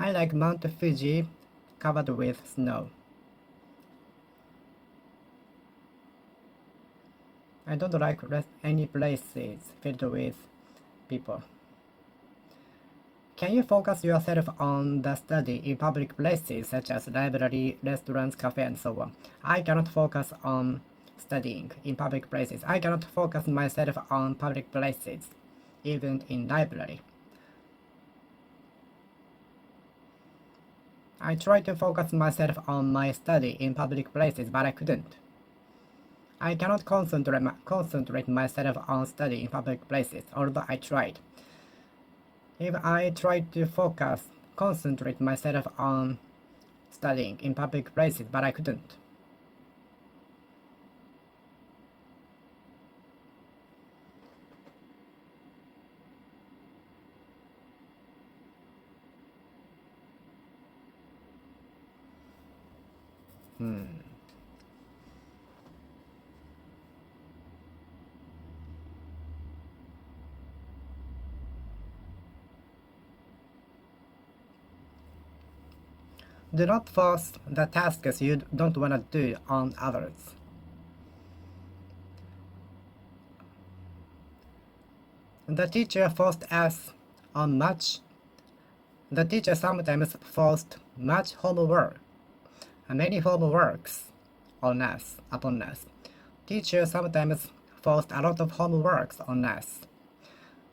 I like Mount Fuji covered with snow. I don't like any places filled with people. Can you focus yourself on the study in public places such as library, restaurants, cafe, and so on? I cannot focus on studying in public places. I cannot focus myself on public places, even in library. I tried to focus myself on my study in public places, but I couldn't. I cannot concentrate myself on study in public places, although I tried. If I tried to concentrate myself on studying in public places, but I couldn't. Do not force the tasks you don't want to do on others. The teacher forced us on much. The teacher sometimes forced much homework, many homeworks upon us. Teacher sometimes forced a lot of homeworks on us.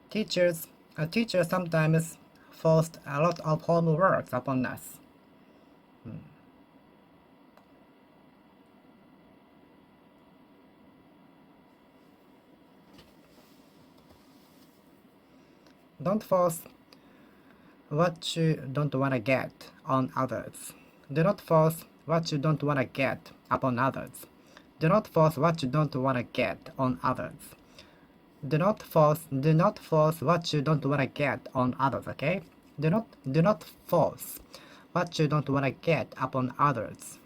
A teacher sometimes forced a lot of homeworks upon us. Don't force what you don't want to get on others. Do not force what you don't want to get upon others. Do not force what you don't want to get on others. Do not force what you don't want to get on others, okay? Do not force what you don't want to get upon others.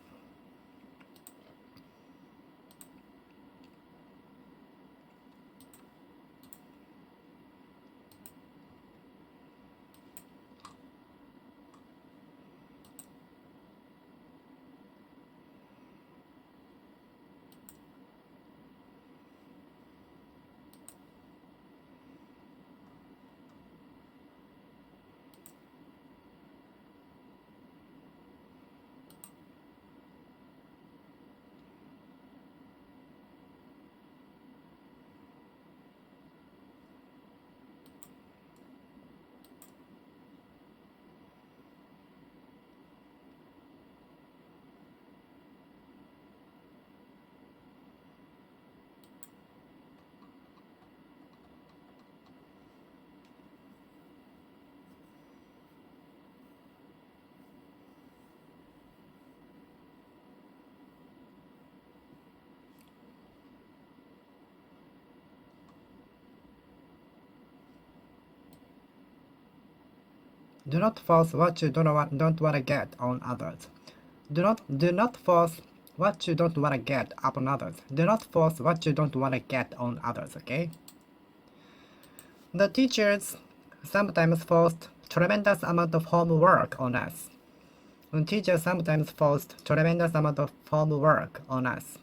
Do not force what you don't want to get on others. Do not force what you don't want to get upon others. Do not force what you don't want to get on others, okay? The teachers sometimes forced tremendous amount of homework on us. Teachers sometimes forced tremendous amount of homework on us.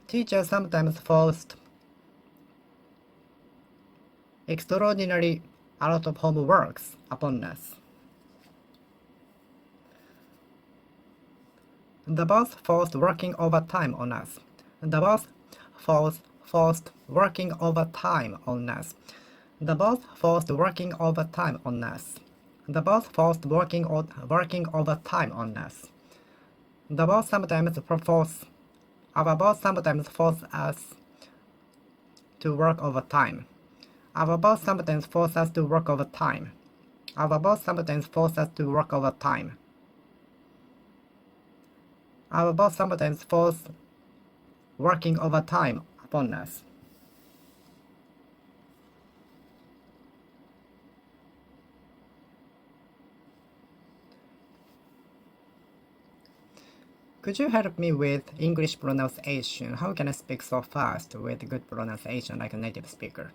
Teachers sometimes forced extraordinary a lot of homeworks upon us. The boss forced working overtime on us. The boss forced working overtime on us. The boss forced working overtime on us. The boss forced working overtime on us. The boss sometimes our boss sometimes force us to work overtime. Our boss sometimes force us to work overtime. Our boss sometimes force us to work overtime. Our boss sometimes force working overtime upon us. Could you help me with English pronunciation? How can I speak so fast with good pronunciation like a native speaker?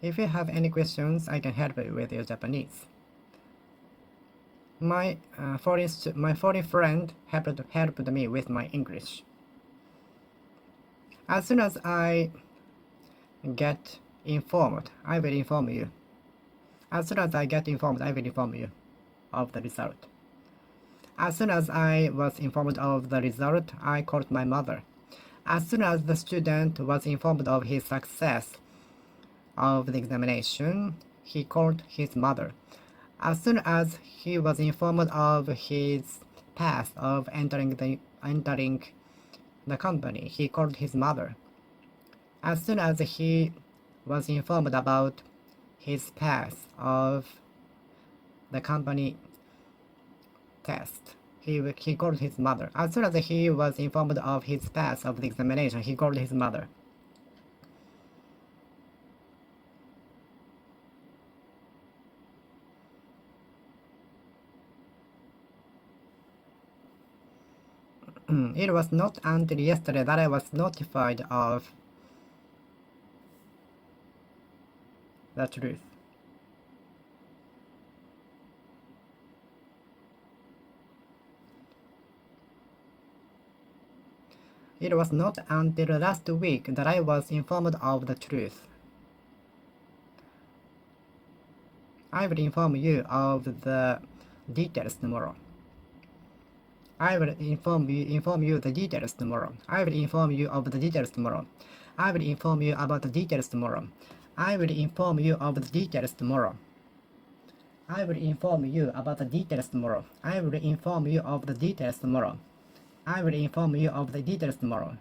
If you have any questions, I can help you with your Japanese. My foreign friend helped me with my English. As soon as I get informed, I will inform you. As soon as I get informed, I will inform you of the result. As soon as I was informed of the result, I called my mother. As soon as the student was informed of his success of the examination, he called his mother. As soon as he was informed of his path of entering the company, he called his mother. As soon as he was informed about his path of the company test, he called his mother. As soon as he was informed of his path of the examination, he called his mother. It was not until yesterday that I was notified of the truth. It was not until last week that I was informed of the truth. I will inform you of the details tomorrow. I will inform you the details tomorrow. I will inform you of the details tomorrow. I will inform you about the details tomorrow. I will inform you of the details tomorrow. I will inform you about the details tomorrow. I will inform you of the details tomorrow. I will inform you of the details tomorrow.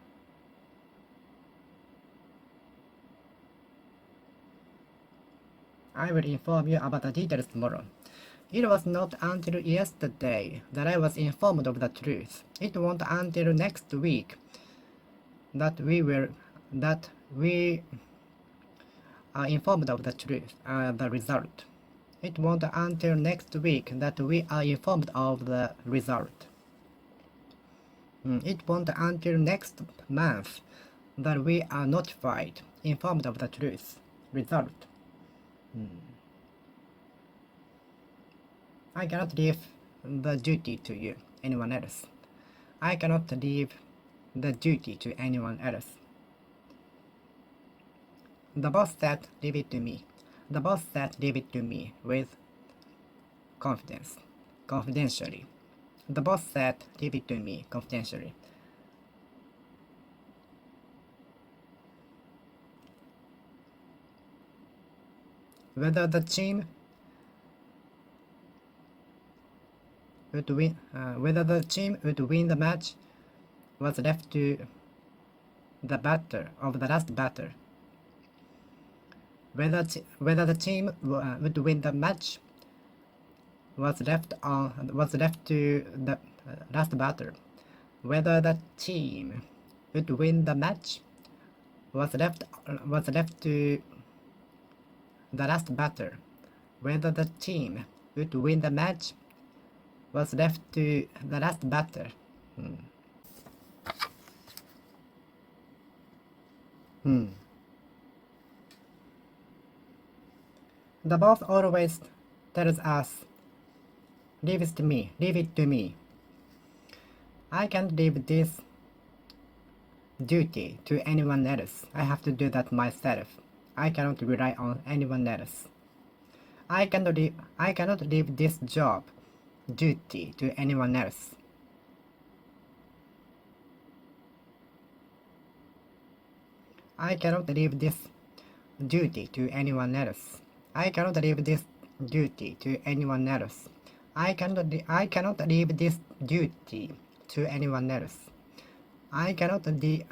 I will inform you about the details tomorrow. It was not until yesterday that I was informed of the truth. It won't until next week that we are informed of the truth, the result. It won't until next week that we are informed of the result. It won't until next month that we are notified, informed of the truth, result. I cannot leave the duty to you, anyone else. I cannot leave the duty to anyone else. The boss said, leave it to me. The boss said, leave it to me with confidence, confidentially. The boss said, leave it to me confidentially. Whether the team would win, the match was left to the batter of the last batter. Whether the team would win the match was left to the last batter. Whether the team would win the match was left to the last batter. Whether the team would win the match was left to the last batter. The boss always tells us, leave it to me, leave it to me. I can't leave this duty to anyone else. I have to do that myself. I cannot rely on anyone else. I cannot leave this job duty to anyone else. I cannot leave this duty to anyone else. I cannot leave this duty to anyone else. I cannot leave this duty to anyone else. I cannot leave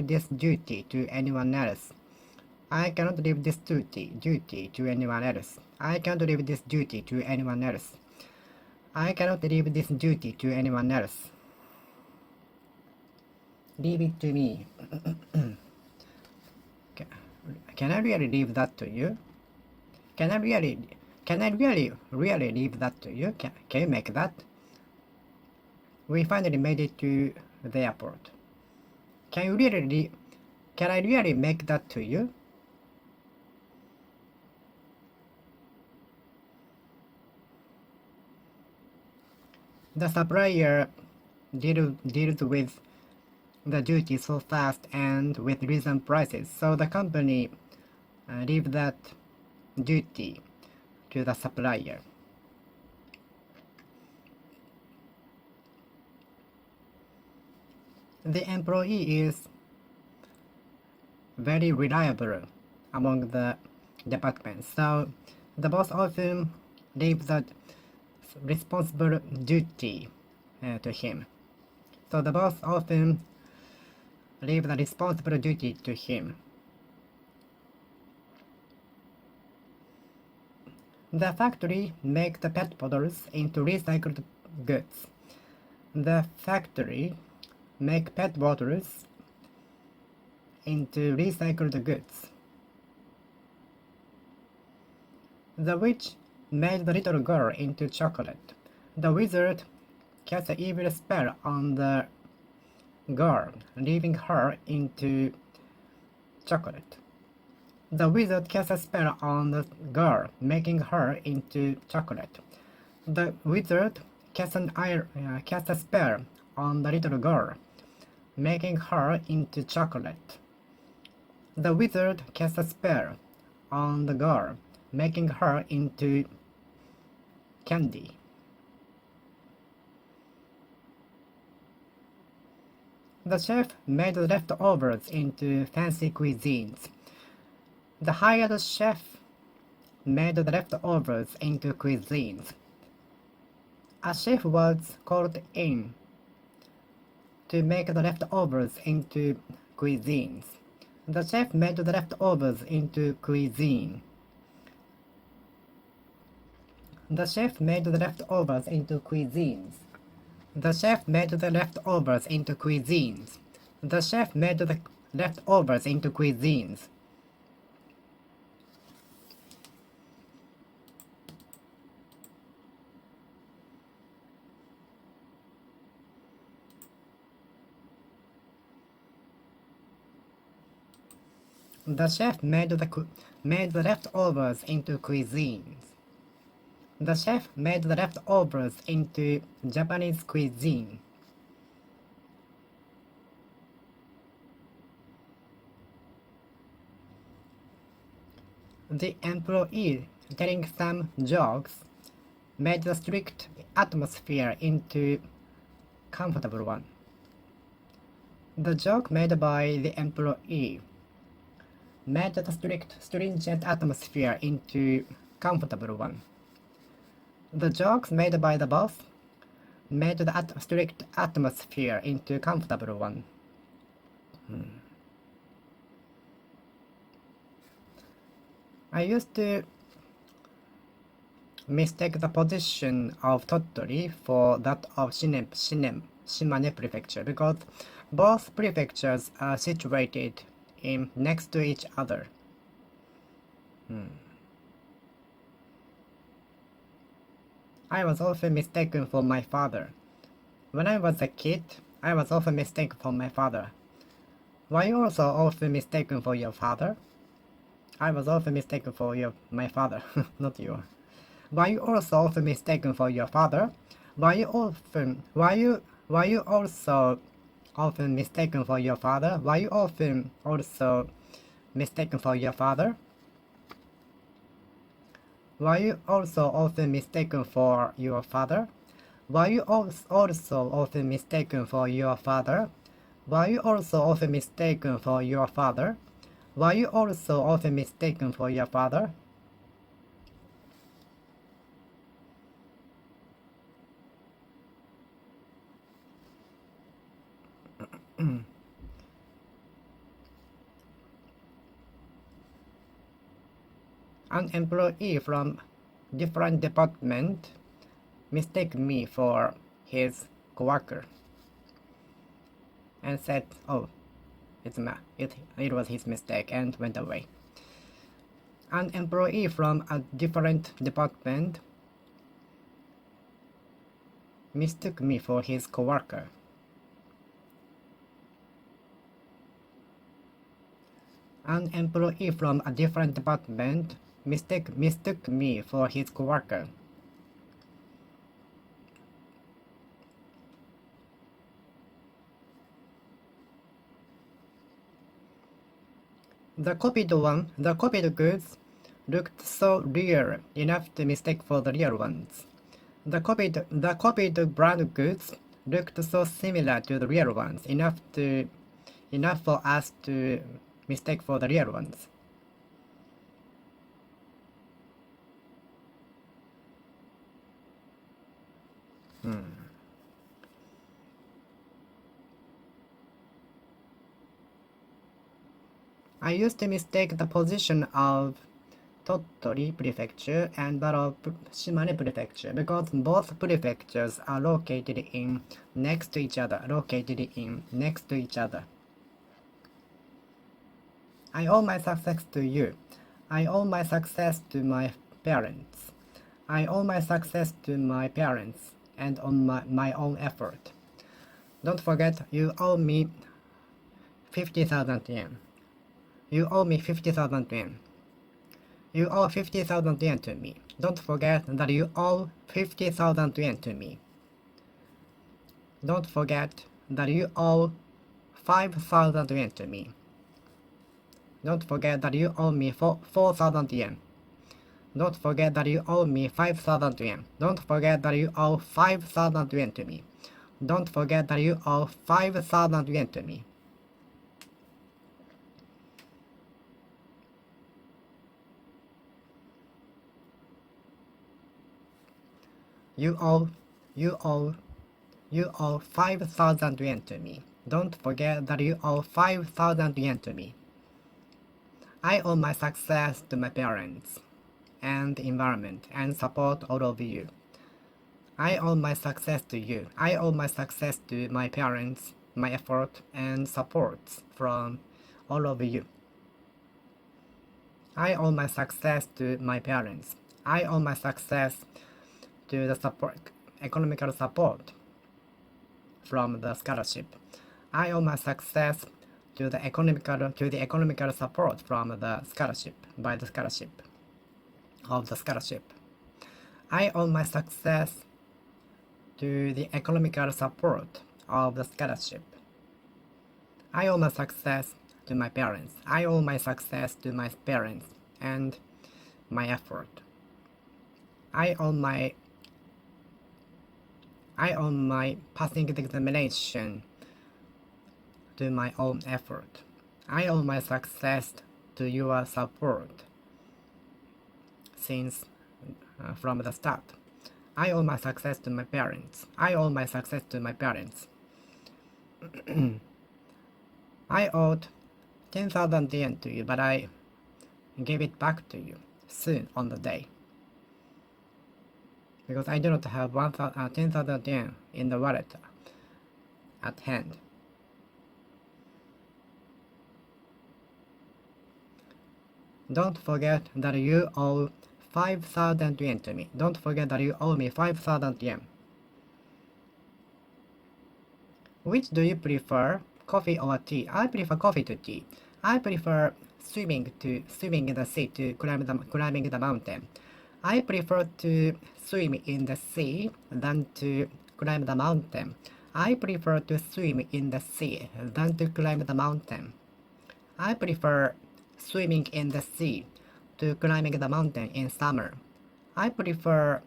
this duty to anyone else. I cannot leave this duty to anyone else. I cannot leave this duty to anyone else. I cannot leave this duty to anyone else. Leave it to me. Can I really leave that to you? Can I really leave that to you? Can you make that? We finally made it to the airport. Can I really make that to you? The supplier deals with the duty so fast and with reasonable prices, so the company leave that duty to the supplier. The employee is very reliable among the departments, so the boss often leaves the responsible duty to him. So the boss often leaves the responsible duty to him. The factory makes the pet bottles into recycled goods. The factory makes pet bottles into recycled goods. The witch made the little girl into chocolate. The wizard cast an evil spell on the girl, leaving her into chocolate. The wizard cast a spell on the girl, making her into chocolate. The wizard cast a spell on the little girl, making her into chocolate. The wizard cast a spell on the girl, making her into candy. The chef made the leftovers into fancy cuisines. The hired chef made the leftovers into cuisines. A chef was called in to make the leftovers into cuisines. The chef made the leftovers into cuisine. The chef made the leftovers into cuisines. The chef made the leftovers into cuisines. The chef made the leftovers into cuisines. The chef made the leftovers into cuisines. The chef made the leftovers into Japanese cuisine. The employee telling some jokes made the strict atmosphere into comfortable one. The joke made by the employee made the stringent atmosphere into comfortable one. The jokes made by the boss made the strict atmosphere into comfortable one. I used to mistake the position of Tottori for that of Shimane Prefecture because both prefectures are situated next to each other. I was often mistaken for my father. When I was a kid, I was often mistaken for my father. Were you also often mistaken for your father? I was often mistaken for my father, not you. Were you also often mistaken for your father? Were you also often mistaken for your father? Were you often also mistaken for your father? Were you also often mistaken for your father? Were you also often mistaken for your father? Were you also often mistaken for your father? Were you also often mistaken for your father? An employee from different department mistake me for his coworker and said, "Oh, it was his mistake," and went away. An employee from a different department mistook me for his coworker. An employee from a different department mistook me for his coworker. The copied goods looked so real enough to mistake for the real ones. The copied brand goods looked so similar to the real ones enough for us to mistake for the real ones. I used to mistake the position of Tottori Prefecture and that of Shimane Prefecture because both prefectures are located next to each other. I owe my success to you. I owe my success to my parents. I owe my success to my parents and on my own effort. Don't forget, you owe me 50,000 yen. You owe me 50,000 yen. You owe 50,000 yen to me. Don't forget that you owe 50,000 yen to me. Don't forget that you owe 5,000 yen to me. Don't forget that you owe me 4,000 yen. Don't forget that you owe me 5,000 yen. Don't forget that you owe 5,000 yen to me. Don't forget that you owe 5,000 yen to me. You owe 5,000 yen to me. Don't forget that you owe 5,000 yen to me. I owe my success to my parents and the environment and support all of you. I owe my success to you. I owe my success to my parents, my effort and support from all of you. I owe my success to my parents. I owe my success to the economical support from the scholarship. I owe my success to the economical support from the scholarship by the scholarship of the scholarship. I owe my success to the economical support of the scholarship. I owe my success to my parents. I owe my success to my parents and my effort. I owe my passing the examination to my own effort. I owe my success to your support since from the start. I owe my success to my parents. I owe my success to my parents. I owed 10,000 yen to you, but I gave it back to you soon on the day. Because I do not have 10,000 yen in the wallet at hand. Don't forget that you owe 5,000 yen to me. Don't forget that you owe me 5,000 yen. Which do you prefer, coffee or tea? I prefer coffee to tea. I prefer swimming in the sea to climbing the mountain. I prefer to swim in the sea than to climb the mountain. I prefer to swim in the sea than to climb the mountain. I prefer swimming in the sea to climbing the mountain in summer. I prefer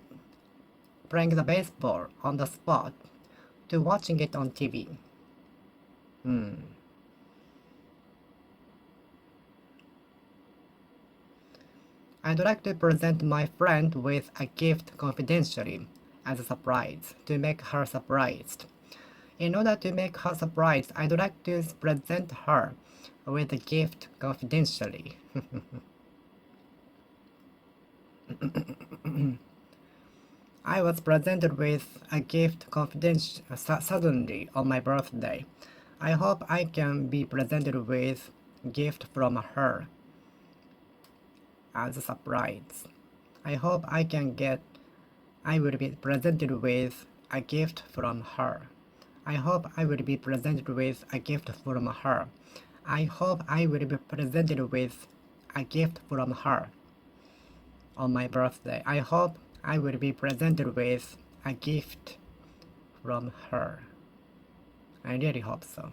playing the baseball on the spot to watching it on TV. I'd like to present my friend with a gift confidentially as a surprise, to make her surprised. In order to make her surprised, I'd like to present her with a gift confidentially. I was presented with a gift suddenly on my birthday. I hope I can be presented with a gift from her as a surprise. I hope I will be presented with a gift from her. I hope I will be presented with a gift from her. I hope I will be presented with a gift from her on my birthday. I hope I will be presented with a gift from her. I really hope so.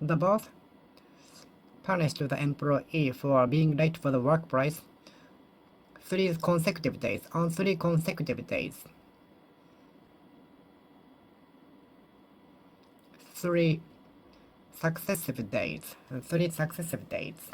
The boss punished the employee for being late for the workplace 3 consecutive days. On 3 consecutive days. 3 successive days. 3 successive days.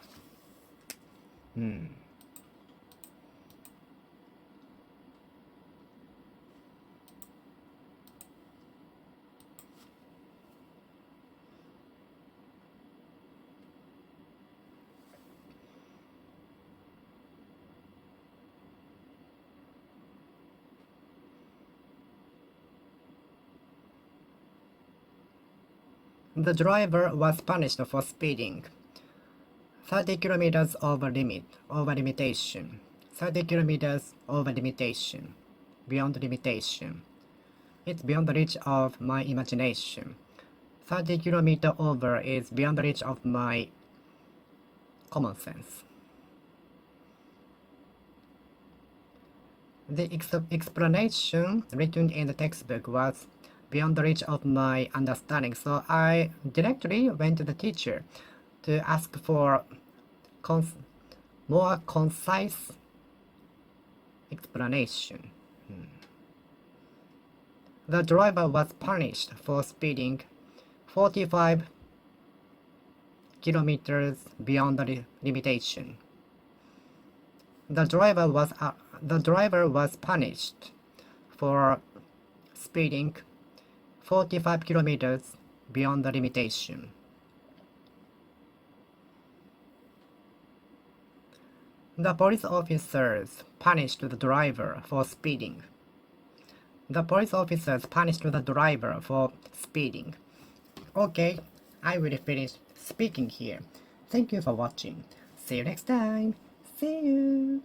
The driver was punished for speeding 30 kilometers over limitation. 30 kilometers over limitation. Beyond limitation. It's beyond the reach of my imagination. 30 kilometers over is beyond the reach of my common sense. The explanation written in the textbook was beyond the reach of my understanding, so I directly went to the teacher to ask for more concise explanation. The driver was punished for speeding 45 kilometers beyond the limitation. The driver was punished for speeding 45 kilometers beyond the limitation. The police officers punished the driver for speeding. The police officers punished the driver for speeding. Okay, I will finish speaking here. Thank you for watching. See you next time. See you.